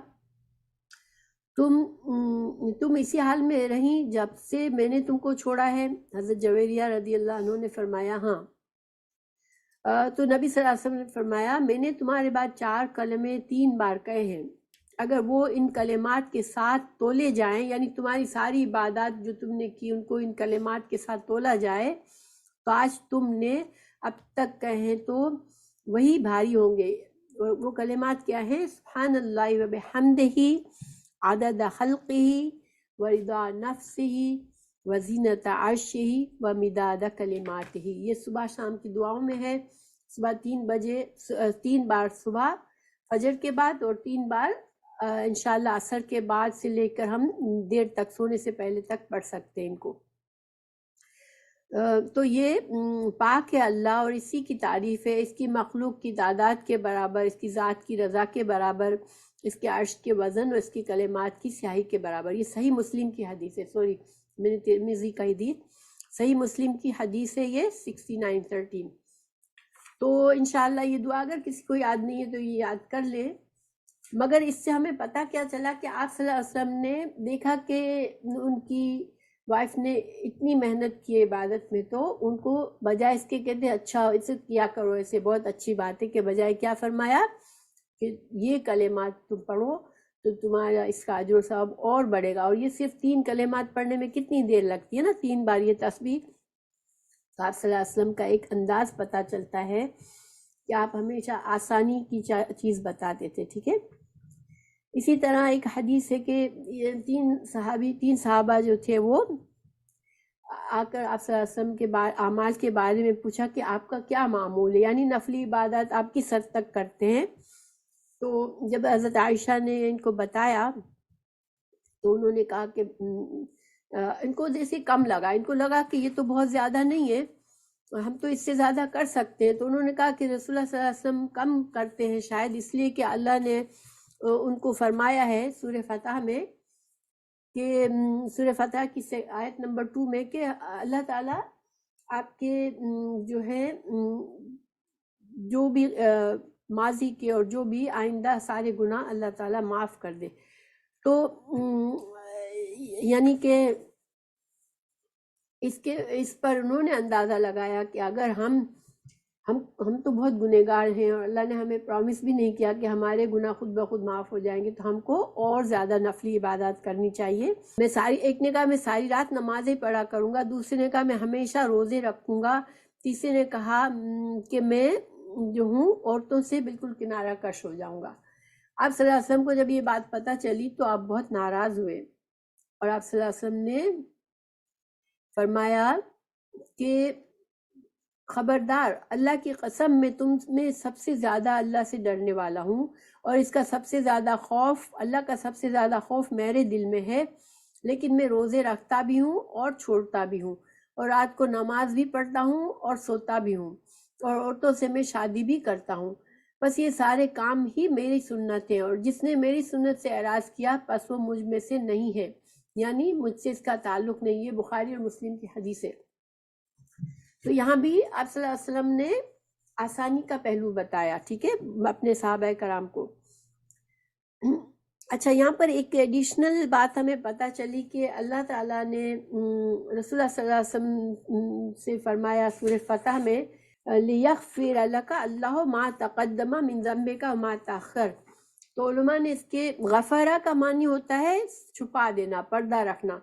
تم اسی حال میں رہیں جب سے میں نے تم کو چھوڑا ہے؟ حضرت جویریہ رضی اللہ عنہ نے فرمایا ہاں. تو نبی صلی اللہ علیہ وسلم نے فرمایا میں نے تمہارے بعد 4 کلمے 3 بار کہے ہیں، اگر وہ ان کلمات کے ساتھ تولے جائیں، یعنی تمہاری ساری عبادات جو تم نے کی ان کو ان کلمات کے ساتھ تولا جائے تو آج تم نے اب تک کہیں تو وہی بھاری ہوں گے. وہ کلمات کیا ہیں؟ سبحان اللہ و بحمدہ عدد خلقہ ورضا نفسہ وزینت عرشہ ومداد کلماتہ. یہ صبح شام کی دعاؤں میں ہے. صبح 3 بجے 3 بار صبح فجر کے بعد اور 3 بار انشاءاللہ عصر کے بعد سے لے کر ہم دیر تک سونے سے پہلے تک پڑھ سکتے ہیں ان کو. تو یہ پاک ہے اللہ اور اسی کی تعریف ہے. اس کی مخلوق کی تعداد کے برابر، اس کی ذات کی رضا کے برابر، اس کے عرش کے وزن اور اس کی کلمات کی سیاہی کے برابر. یہ صحیح مسلم کی حدیث ہے. سوری میں نے ترمذی کا ہی دی. صحیح مسلم کی حدیث ہے یہ 6913. تو انشاءاللہ یہ دعا اگر کسی کو یاد نہیں ہے تو یہ یاد کر لیں. مگر اس سے ہمیں پتہ کیا چلا کہ آپ صلی اللہ علیہ وسلم نے دیکھا کہ ان کی وائف نے اتنی محنت کی عبادت میں، تو ان کو بجائے اس کے کہتے اچھا اسے کیا کرو، ایسے بہت اچھی بات ہے، کہ بجائے کیا فرمایا کہ یہ کلمات تم پڑھو تو تمہارا اس کا اجر و ثواب اور بڑھے گا. اور یہ صرف 3 کلمات پڑھنے میں کتنی دیر لگتی ہے نا، 3 بار یہ تسبیح. تو آپ صلی اللہ علیہ وسلم کا ایک انداز پتہ چلتا ہے کہ آپ ہمیشہ آسانی کی چیز بتاتے تھے. ٹھیک ہے. اسی طرح ایک حدیث ہے کہ 3 صحابہ جو تھے وہ آ کر آپ صلی اللہ علیہ وسلم کے اعمال کے بارے میں پوچھا کہ آپ کا کیا معمول ہے، یعنی نفلی عبادت آپ کس حد تک کرتے ہیں. تو جب حضرت عائشہ نے ان کو بتایا تو انہوں نے کہا کہ ان کو جیسے کم لگا، ان کو لگا کہ یہ تو بہت زیادہ نہیں ہے، ہم تو اس سے زیادہ کر سکتے ہیں. تو انہوں نے کہا کہ رسول اللہ صلی اللہ علیہ وسلم کم کرتے ہیں شاید اس لیے کہ اللہ نے ان کو فرمایا ہے سورہ فتح میں کہ سورہ فتح کی آیت نمبر 2 میں کہ اللہ تعالیٰ آپ کے جو ہے جو بھی ماضی کے اور جو بھی آئندہ سارے گناہ اللہ تعالیٰ معاف کر دے. تو یعنی کہ اس پر انہوں نے اندازہ لگایا کہ اگر ہم تو بہت گنہگار ہیں اور اللہ نے ہمیں پرومس بھی نہیں کیا کہ ہمارے گناہ خود بخود معاف ہو جائیں گے، تو ہم کو اور زیادہ نفلی عبادات کرنی چاہیے. ایک نے کہا میں ساری رات نمازیں پڑھا کروں گا، دوسرے نے کہا میں ہمیشہ روزے رکھوں گا، تیسرے نے کہا کہ میں جو ہوں عورتوں سے بالکل کنارہ کش ہو جاؤں گا. آپ صلی اللہ علیہ وسلم کو جب یہ بات پتہ چلی تو آپ بہت ناراض ہوئے اور آپ صلی اللہ علیہ وسلم نے فرمایا کہ خبردار، اللہ کی قسم میں تم میں سب سے زیادہ اللہ سے ڈرنے والا ہوں اور اس کا سب سے زیادہ خوف، اللہ کا سب سے زیادہ خوف میرے دل میں ہے، لیکن میں روزے رکھتا بھی ہوں اور چھوڑتا بھی ہوں اور رات کو نماز بھی پڑھتا ہوں اور سوتا بھی ہوں اور عورتوں سے میں شادی بھی کرتا ہوں. بس یہ سارے کام ہی میری سنت ہیں اور جس نے میری سنت سے اعراض کیا پس وہ مجھ میں سے نہیں ہے، یعنی مجھ سے اس کا تعلق نہیں. یہ بخاری اور مسلم کی حدیث ہے. تو یہاں بھی آپ صلی اللہ علیہ وسلم نے آسانی کا پہلو بتایا، ٹھیک ہے، اپنے صحابہ کرام کو. اچھا، یہاں پر ایک ایڈیشنل بات ہمیں پتہ چلی کہ اللہ تعالیٰ نے رسول اللہ صلی اللہ علیہ وسلم سے فرمایا سورہ فتح میں لِيَغْفِرَ لَكَ اللَّهُ مَا تَقَدَّمَ مِن ذَنبِكَ وَمَا تَأَخَّرَ. تو علماء نے اس کے غفرہ کا معنی ہوتا ہے چھپا دینا، پردہ رکھنا.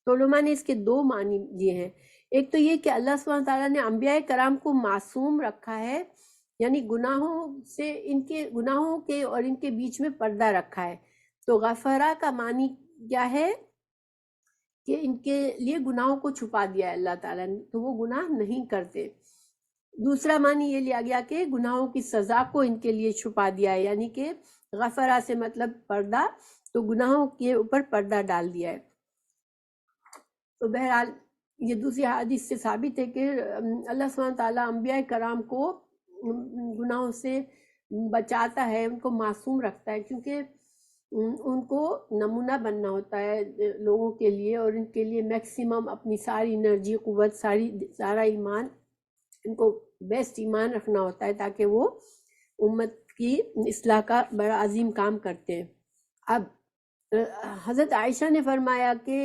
تو علماء نے اس کے 2 معنی دیے ہیں. ایک تو یہ کہ اللہ سبحانہ تعالیٰ نے انبیاء کرام کو معصوم رکھا ہے، یعنی گناہوں سے ان کے گناہوں کے اور ان کے بیچ میں پردہ رکھا ہے. تو غفرہ کا معنی کیا ہے کہ ان کے لیے گناہوں کو چھپا دیا ہے اللہ تعالیٰ نے، تو وہ گناہ نہیں کرتے. دوسرا معنی یہ لیا گیا کہ گناہوں کی سزا کو ان کے لیے چھپا دیا ہے، یعنی کہ غفرہ سے مطلب پردہ، تو گناہوں کے اوپر پردہ ڈال دیا ہے. تو بہرحال یہ دوسری حدیث سے ثابت ہے کہ اللہ سبحانہ تعالیٰ انبیاء کرام کو گناہوں سے بچاتا ہے، ان کو معصوم رکھتا ہے، کیونکہ ان کو نمونہ بننا ہوتا ہے لوگوں کے لیے، اور ان کے لیے میکسیمم اپنی ساری انرجی، قوت، سارا ایمان، ان کو بیسٹ ایمان رکھنا ہوتا ہے تاکہ وہ امت کی اصلاح کا بڑا عظیم کام کرتے ہیں۔ اب حضرت عائشہ نے فرمایا کہ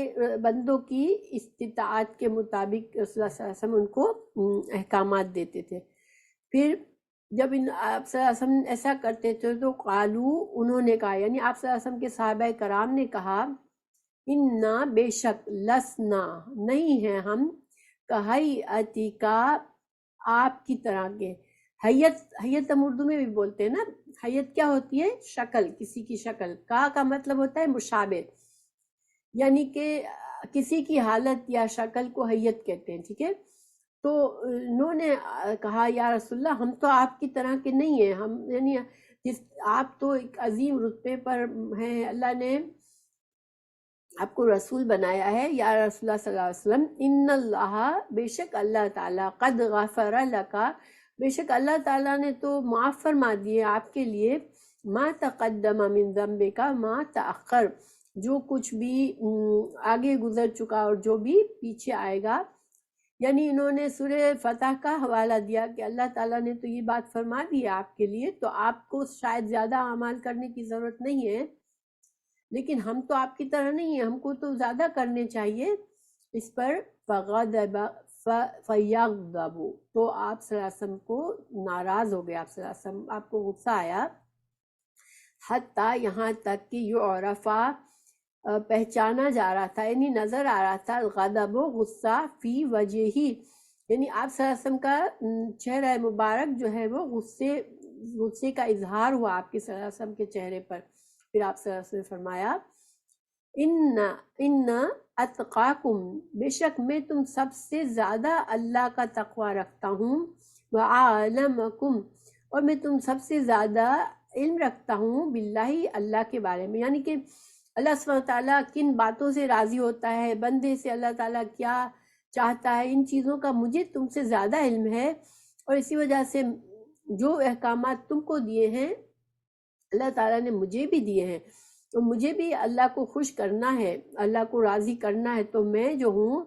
بندوں کی استطاعت کے مطابق رسول اللہ صلی اللہ علیہ وسلم ان کو احکامات دیتے تھے۔ پھر جب آپ صلی اللہ علیہ وسلم ایسا کرتے تھے تو قالو، انہوں نے کہا، یعنی آپ صلی اللہ علیہ وسلم کے صحابہ کرام نے کہا، انا بے شک، لسنا نہیں ہیں ہم، کہیئتی کا آپ کی طرح کے۔ حیت ہم اردو میں بھی بولتے ہیں نا، حیت کیا ہوتی ہے؟ شکل، کسی کی شکل۔ کا مطلب ہوتا ہے مشابہ، یعنی کہ کسی کی حالت یا شکل کو حیت کہتے ہیں، ٹھیک ہے؟ تو انہوں نے کہا یا رسول اللہ، ہم تو آپ کی طرح کے نہیں ہیں، ہم یعنی آپ تو ایک عظیم رتبے پر ہیں، اللہ نے آپ کو رسول بنایا ہے، یا رسول اللہ صلی اللہ علیہ وسلم، ان اللہ، بے شک اللہ تعالیٰ، قد غفر لکا، بے شک اللہ تعالیٰ نے تو معاف فرما دیے آپ کے لیے، ما تقدم من ذنبک ما تأخر، جو کچھ بھی آگے گزر چکا اور جو بھی پیچھے آئے گا۔ یعنی انہوں نے سورہ فتح کا حوالہ دیا کہ اللہ تعالیٰ نے تو یہ بات فرما دی ہے آپ کے لیے، تو آپ کو شاید زیادہ اعمال کرنے کی ضرورت نہیں ہے، لیکن ہم تو آپ کی طرح نہیں ہیں، ہم کو تو زیادہ کرنے چاہیے۔ اس پر فغضب فیغضب، تو آپ صلی اللہ علیہ وسلم کو ناراض ہو گئے، آپ صلی اللہ علیہ وسلم، آپ کو غصہ آیا، حتیٰ یہاں تک کہ یعرفا، پہچانا جا رہا تھا، یعنی نظر آ رہا تھا، غضب و غصہ، فی وجہی، یعنی آپ صلی اللہ علیہ وسلم کا چہرہ مبارک جو ہے وہ غصے کا اظہار ہوا آپ کے صلی اللہ علیہ وسلم کے چہرے پر۔ پھر آپ صلی اللہ علیہ وسلم نے فرمایا، ان اتقاکم، بے شک میں تم سب سے زیادہ اللہ کا تقوی رکھتا ہوں، وعالمکم، اور میں تم سب سے زیادہ علم رکھتا ہوں، باللہ، اللہ کے بارے میں، یعنی کہ اللہ سبحانہ تعالیٰ کن باتوں سے راضی ہوتا ہے، بندے سے اللہ تعالیٰ کیا چاہتا ہے، ان چیزوں کا مجھے تم سے زیادہ علم ہے، اور اسی وجہ سے جو احکامات تم کو دیے ہیں اللہ تعالیٰ نے مجھے بھی دیے ہیں، تو مجھے بھی اللہ کو خوش کرنا ہے، اللہ کو راضی کرنا ہے، تو میں جو ہوں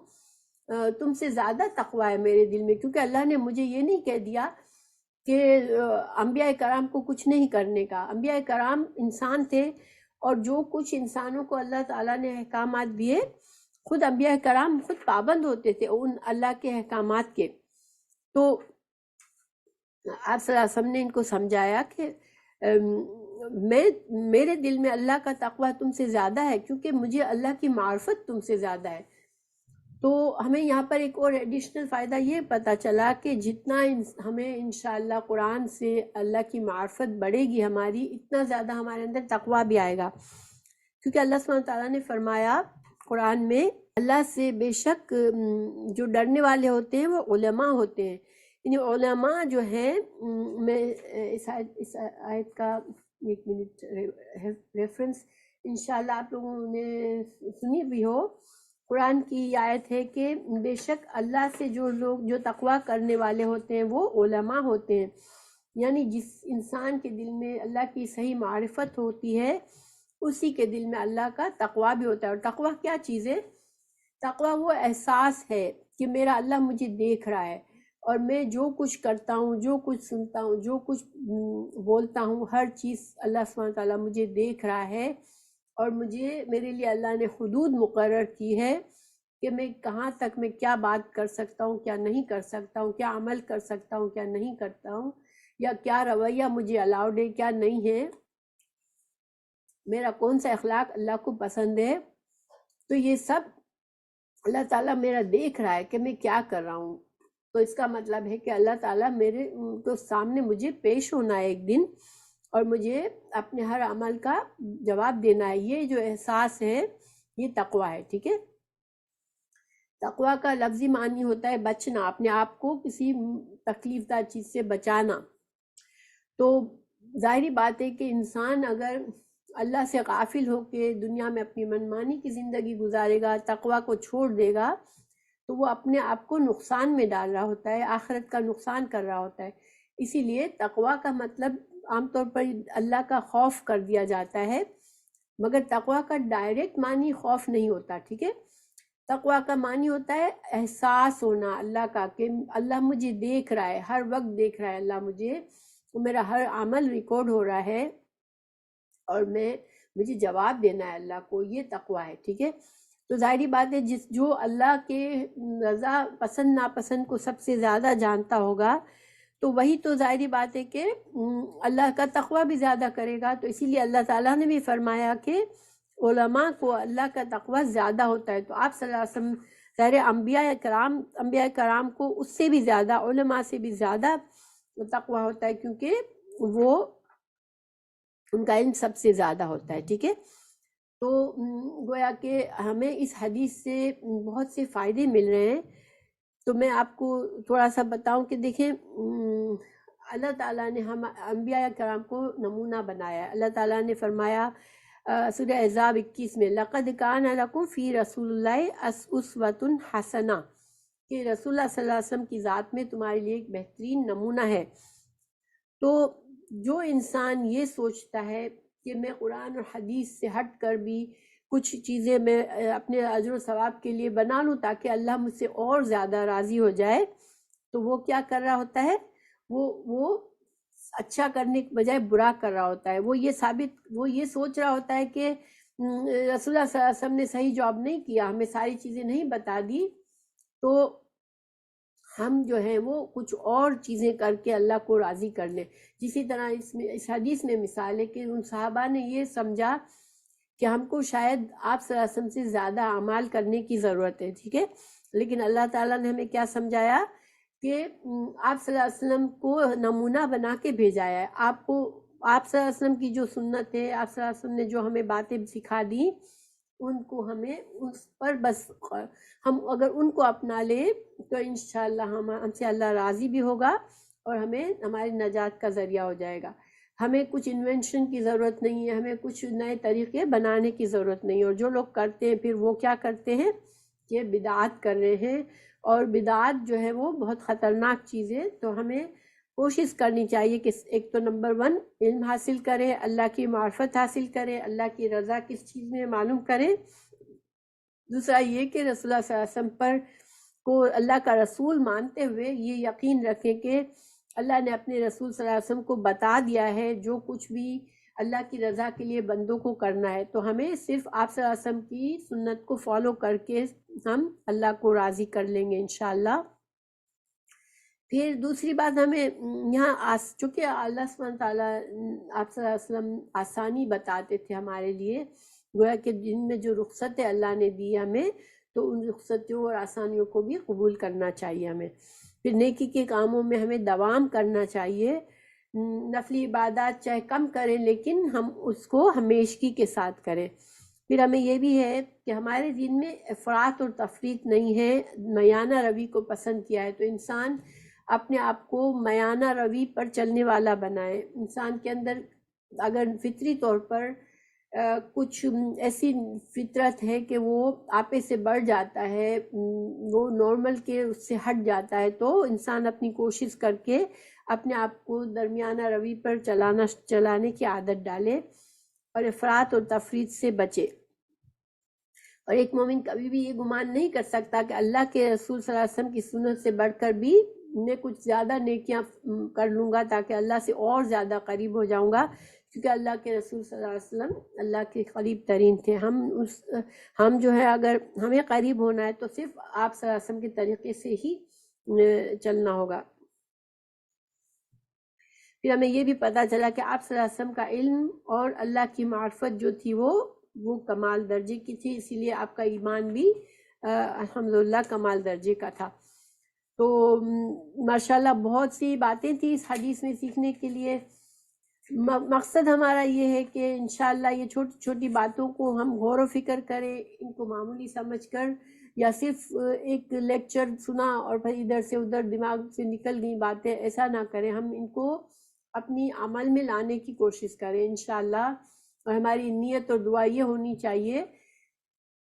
تم سے زیادہ تقوی ہے میرے دل میں، کیونکہ اللہ نے مجھے یہ نہیں کہہ دیا کہ انبیاء کرام کو کچھ نہیں کرنے کا۔ انبیاء کرام انسان تھے، اور جو کچھ انسانوں کو اللہ تعالیٰ نے احکامات دیے، خود انبیاء کرام خود پابند ہوتے تھے ان اللہ کے احکامات کے۔ تو آپ صلی اللہ علیہ وسلم نے ان کو سمجھایا کہ میرے دل میں اللہ کا تقوی تم سے زیادہ ہے، کیونکہ مجھے اللہ کی معرفت تم سے زیادہ ہے۔ تو ہمیں یہاں پر ایک اور ایڈیشنل فائدہ یہ پتہ چلا کہ جتنا ہمیں انشاءاللہ قرآن سے اللہ کی معرفت بڑھے گی ہماری، اتنا زیادہ ہمارے اندر تقوی بھی آئے گا، کیونکہ اللہ سبحانہ تعالیٰ نے فرمایا قرآن میں، اللہ سے بے شک جو ڈرنے والے ہوتے ہیں وہ علماء ہوتے ہیں، یعنی علماء جو ہیں، میں اس آیت کا ایک منٹ ریفرنس انشاءاللہ آپ لوگوں نے سنی بھی ہو، قرآن کی یہ آیت ہے کہ بے شک اللہ سے جو لوگ جو تقوی کرنے والے ہوتے ہیں وہ علماء ہوتے ہیں، یعنی جس انسان کے دل میں اللہ کی صحیح معرفت ہوتی ہے اسی کے دل میں اللہ کا تقوی بھی ہوتا ہے۔ اور تقوی کیا چیز ہے؟ تقوی وہ احساس ہے کہ میرا اللہ مجھے دیکھ رہا ہے، اور میں جو کچھ کرتا ہوں، جو کچھ سنتا ہوں، جو کچھ بولتا ہوں، ہر چیز اللہ سبحانہ تعالیٰ مجھے دیکھ رہا ہے، اور میرے لیے اللہ نے حدود مقرر کی ہے کہ میں کہاں تک میں کیا بات کر سکتا ہوں، کیا نہیں کر سکتا ہوں، کیا عمل کر سکتا ہوں، کیا نہیں کرتا ہوں، یا کیا رویہ مجھے الاؤڈ ہے، کیا نہیں ہے، میرا کون سا اخلاق اللہ کو پسند ہے۔ تو یہ سب اللہ تعالیٰ میرا دیکھ رہا ہے کہ میں کیا کر رہا ہوں، تو اس کا مطلب ہے کہ اللہ تعالیٰ میرے تو سامنے مجھے پیش ہونا ہے ایک دن، اور مجھے اپنے ہر عمل کا جواب دینا ہے۔ یہ جو احساس ہے یہ تقوی ہے، ٹھیک ہے؟ تقوی کا لفظی معنی ہوتا ہے بچنا، اپنے آپ کو کسی تکلیف دہ چیز سے بچانا۔ تو ظاہری بات ہے کہ انسان اگر اللہ سے غافل ہو کے دنیا میں اپنی منمانی کی زندگی گزارے گا، تقوی کو چھوڑ دے گا، تو وہ اپنے آپ کو نقصان میں ڈال رہا ہوتا ہے، آخرت کا نقصان کر رہا ہوتا ہے۔ اسی لیے تقویٰ کا مطلب عام طور پر اللہ کا خوف کر دیا جاتا ہے، مگر تقویٰ کا ڈائریکٹ معنی خوف نہیں ہوتا، ٹھیک ہے؟ تقویٰ کا معنی ہوتا ہے احساس ہونا اللہ کا، کہ اللہ مجھے دیکھ رہا ہے، ہر وقت دیکھ رہا ہے اللہ مجھے، میرا ہر عمل ریکارڈ ہو رہا ہے اور مجھے جواب دینا ہے اللہ کو، یہ تقویٰ ہے، ٹھیک ہے؟ تو ظاہری بات ہے جو اللہ کے رضا پسند ناپسند کو سب سے زیادہ جانتا ہوگا، تو وہی تو ظاہری بات ہے کہ اللہ کا تقویٰ بھی زیادہ کرے گا۔ تو اسی لیے اللہ تعالیٰ نے بھی فرمایا کہ علماء کو اللہ کا تقویٰ زیادہ ہوتا ہے۔ تو آپ صلی اللہ علیہ وسلم ظاہر انبیاء کرام کو اس سے بھی زیادہ، علماء سے بھی زیادہ تقویٰ ہوتا ہے، کیونکہ وہ ان کا علم سب سے زیادہ ہوتا ہے، ٹھیک ہے؟ تو گویا کہ ہمیں اس حدیث سے بہت سے فائدے مل رہے ہیں۔ تو میں آپ کو تھوڑا سا بتاؤں کہ دیکھیں اللہ تعالیٰ نے ہم انبیاء کرام کو نمونہ بنایا ہے۔ اللہ تعالیٰ نے فرمایا سورہ احزاب 21 میں، لَقَدْ كَانَ لَكُمْ فِي رَسُولِ اللَّهِ أُسْوَةٌ حَسَنَةٌ، کہ رسول اللہ صلی اللہ علیہ وسلم کی ذات میں تمہارے لیے ایک بہترین نمونہ ہے۔ تو جو انسان یہ سوچتا ہے کہ میں قرآن اور حدیث سے ہٹ کر بھی کچھ چیزیں میں اپنے اجر و ثواب کے لیے بنا لوں تاکہ اللہ مجھ سے اور زیادہ راضی ہو جائے، تو وہ کیا کر رہا ہوتا ہے؟ وہ اچھا کرنے کے بجائے برا کر رہا ہوتا ہے۔ وہ یہ سوچ رہا ہوتا ہے کہ رسول اللہ صلی اللہ علیہ وسلم نے صحیح جواب نہیں کیا، ہمیں ساری چیزیں نہیں بتا دی، تو ہم جو ہیں وہ کچھ اور چیزیں کر کے اللہ کو راضی کر لیں۔ جسی طرح اس حدیث میں مثال ہے کہ ان صحابہ نے یہ سمجھا کہ ہم کو شاید آپ صلی اللہ علیہ وسلم سے زیادہ اعمال کرنے کی ضرورت ہے، ٹھیک ہے؟ لیکن اللہ تعالیٰ نے ہمیں کیا سمجھایا کہ آپ صلی اللہ علیہ وسلم کو نمونہ بنا کے بھیجا ہے۔ آپ صلی اللہ علیہ وسلم کی جو سنت ہے، آپ صلی اللہ علیہ وسلم نے جو ہمیں باتیں سکھا دی، ان کو ہمیں اس پر بس ہم اگر ان کو اپنا لیں تو انشاءاللہ ہم سے اللہ راضی بھی ہوگا اور ہمیں ہماری نجات کا ذریعہ ہو جائے گا۔ ہمیں کچھ انوینشن کی ضرورت نہیں ہے، ہمیں کچھ نئے طریقے بنانے کی ضرورت نہیں ہے۔ اور جو لوگ کرتے ہیں پھر وہ کیا کرتے ہیں کہ بدعات کر رہے ہیں، اور بدعات جو ہے وہ بہت خطرناک چیز ہے۔ تو ہمیں کوشش کرنی چاہیے کہ ایک تو نمبر 1 علم حاصل کریں، اللہ کی معرفت حاصل کریں، اللہ کی رضا کس چیز میں معلوم کریں۔ دوسرا یہ کہ رسول اللہ صلی اللہ علیہ وسلم پر کو اللہ کا رسول مانتے ہوئے یہ یقین رکھیں کہ اللہ نے اپنے رسول صلی اللہ علیہ وسلم کو بتا دیا ہے جو کچھ بھی اللہ کی رضا کے لیے بندوں کو کرنا ہے، تو ہمیں صرف آپ صلی اللہ علیہ وسلم کی سنت کو فالو کر کے ہم اللہ کو راضی کر لیں گے انشاءاللہ۔ پھر دوسری بات ہمیں یہاں چونکہ اللہ سبحانہ تعالیٰ آپ صلی اللہ علیہ وسلم آسانی بتاتے تھے ہمارے لیے، گویا کہ جن میں جو رخصت اللہ نے دی ہمیں، تو ان رخصتوں اور آسانیوں کو بھی قبول کرنا چاہیے ہمیں۔ پھر نیکی کے کاموں میں ہمیں دوام کرنا چاہیے، نفلی عبادات چاہے کم کریں لیکن ہم اس کو ہمیشگی کے ساتھ کریں۔ پھر ہمیں یہ بھی ہے کہ ہمارے دین میں افراط اور تفریط نہیں ہے، میانہ روی کو پسند کیا ہے۔ تو انسان اپنے آپ کو میانہ روی پر چلنے والا بنائے۔ انسان کے اندر اگر فطری طور پر کچھ ایسی فطرت ہے کہ وہ آپے سے بڑھ جاتا ہے، وہ نارمل کے اس سے ہٹ جاتا ہے، تو انسان اپنی کوشش کر کے اپنے آپ کو درمیانہ روی پر چلانے کی عادت ڈالے اور افراط اور تفریط سے بچے۔ اور ایک مومن کبھی بھی یہ گمان نہیں کر سکتا کہ اللہ کے رسول صلی اللہ علیہ وسلم کی سنت سے بڑھ کر بھی میں کچھ زیادہ نیکیاں کر لوں گا تاکہ اللہ سے اور زیادہ قریب ہو جاؤں گا، کیونکہ اللہ کے رسول صلی اللہ علیہ وسلم اللہ کے قریب ترین تھے۔ ہم جو ہے اگر ہمیں قریب ہونا ہے تو صرف آپ صلی اللہ علیہ وسلم کے طریقے سے ہی چلنا ہوگا۔ پھر ہمیں یہ بھی پتہ چلا کہ آپ صلی اللہ علیہ وسلم کا علم اور اللہ کی معرفت جو تھی وہ کمال درجے کی تھی، اسی لیے آپ کا ایمان بھی الحمدللہ کمال درجے کا تھا۔ تو ماشاءاللہ بہت سی باتیں تھیں اس حدیث میں سیکھنے کے لیے۔ مقصد ہمارا یہ ہے کہ انشاءاللہ یہ چھوٹی چھوٹی باتوں کو ہم غور و فکر کریں، ان کو معمولی سمجھ کر، یا صرف ایک لیکچر سنا اور پھر ادھر سے ادھر دماغ سے نکل گئی باتیں، ایسا نہ کریں۔ ہم ان کو اپنی عمل میں لانے کی کوشش کریں انشاءاللہ، اور ہماری نیت اور دعا یہ ہونی چاہیے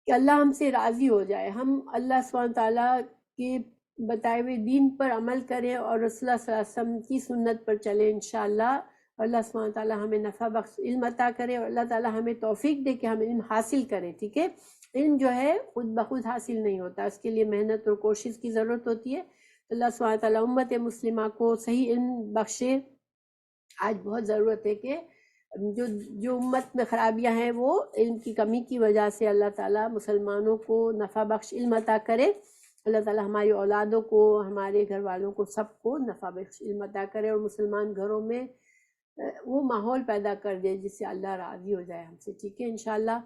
کہ اللہ ہم سے راضی ہو جائے، ہم اللہ سبحانہ تعالیٰ کے بتائے ہوئے دین پر عمل کریں اور رسول اللہ صلی اللہ علیہ وسلم کی سنت پر چلیں انشاءاللہ۔ اللہ سبحانہ تعالیٰ ہمیں نفع بخش علم عطا کرے، اور اللہ تعالیٰ ہمیں توفیق دے کہ ہم علم حاصل کریں، ٹھیک ہے؟ علم جو ہے خود بخود حاصل نہیں ہوتا، اس کے لیے محنت اور کوشش کی ضرورت ہوتی ہے۔ اللہ سبحانہ تعالیٰ امت مسلمہ کو صحیح علم بخشے۔ آج بہت ضرورت ہے کہ جو امت میں خرابیاں ہیں وہ علم کی کمی کی وجہ سے اللہ تعالیٰ مسلمانوں کو نفع بخش علم عطا کرے۔ اللہ تعالیٰ ہماری اولادوں کو، ہمارے گھر والوں کو، سب کو نفع بخش علم عطا کرے، اور مسلمان گھروں میں وہ ماحول پیدا کر دے جس سے اللہ راضی ہو جائے ہم سے، ٹھیک ہے انشاءاللہ۔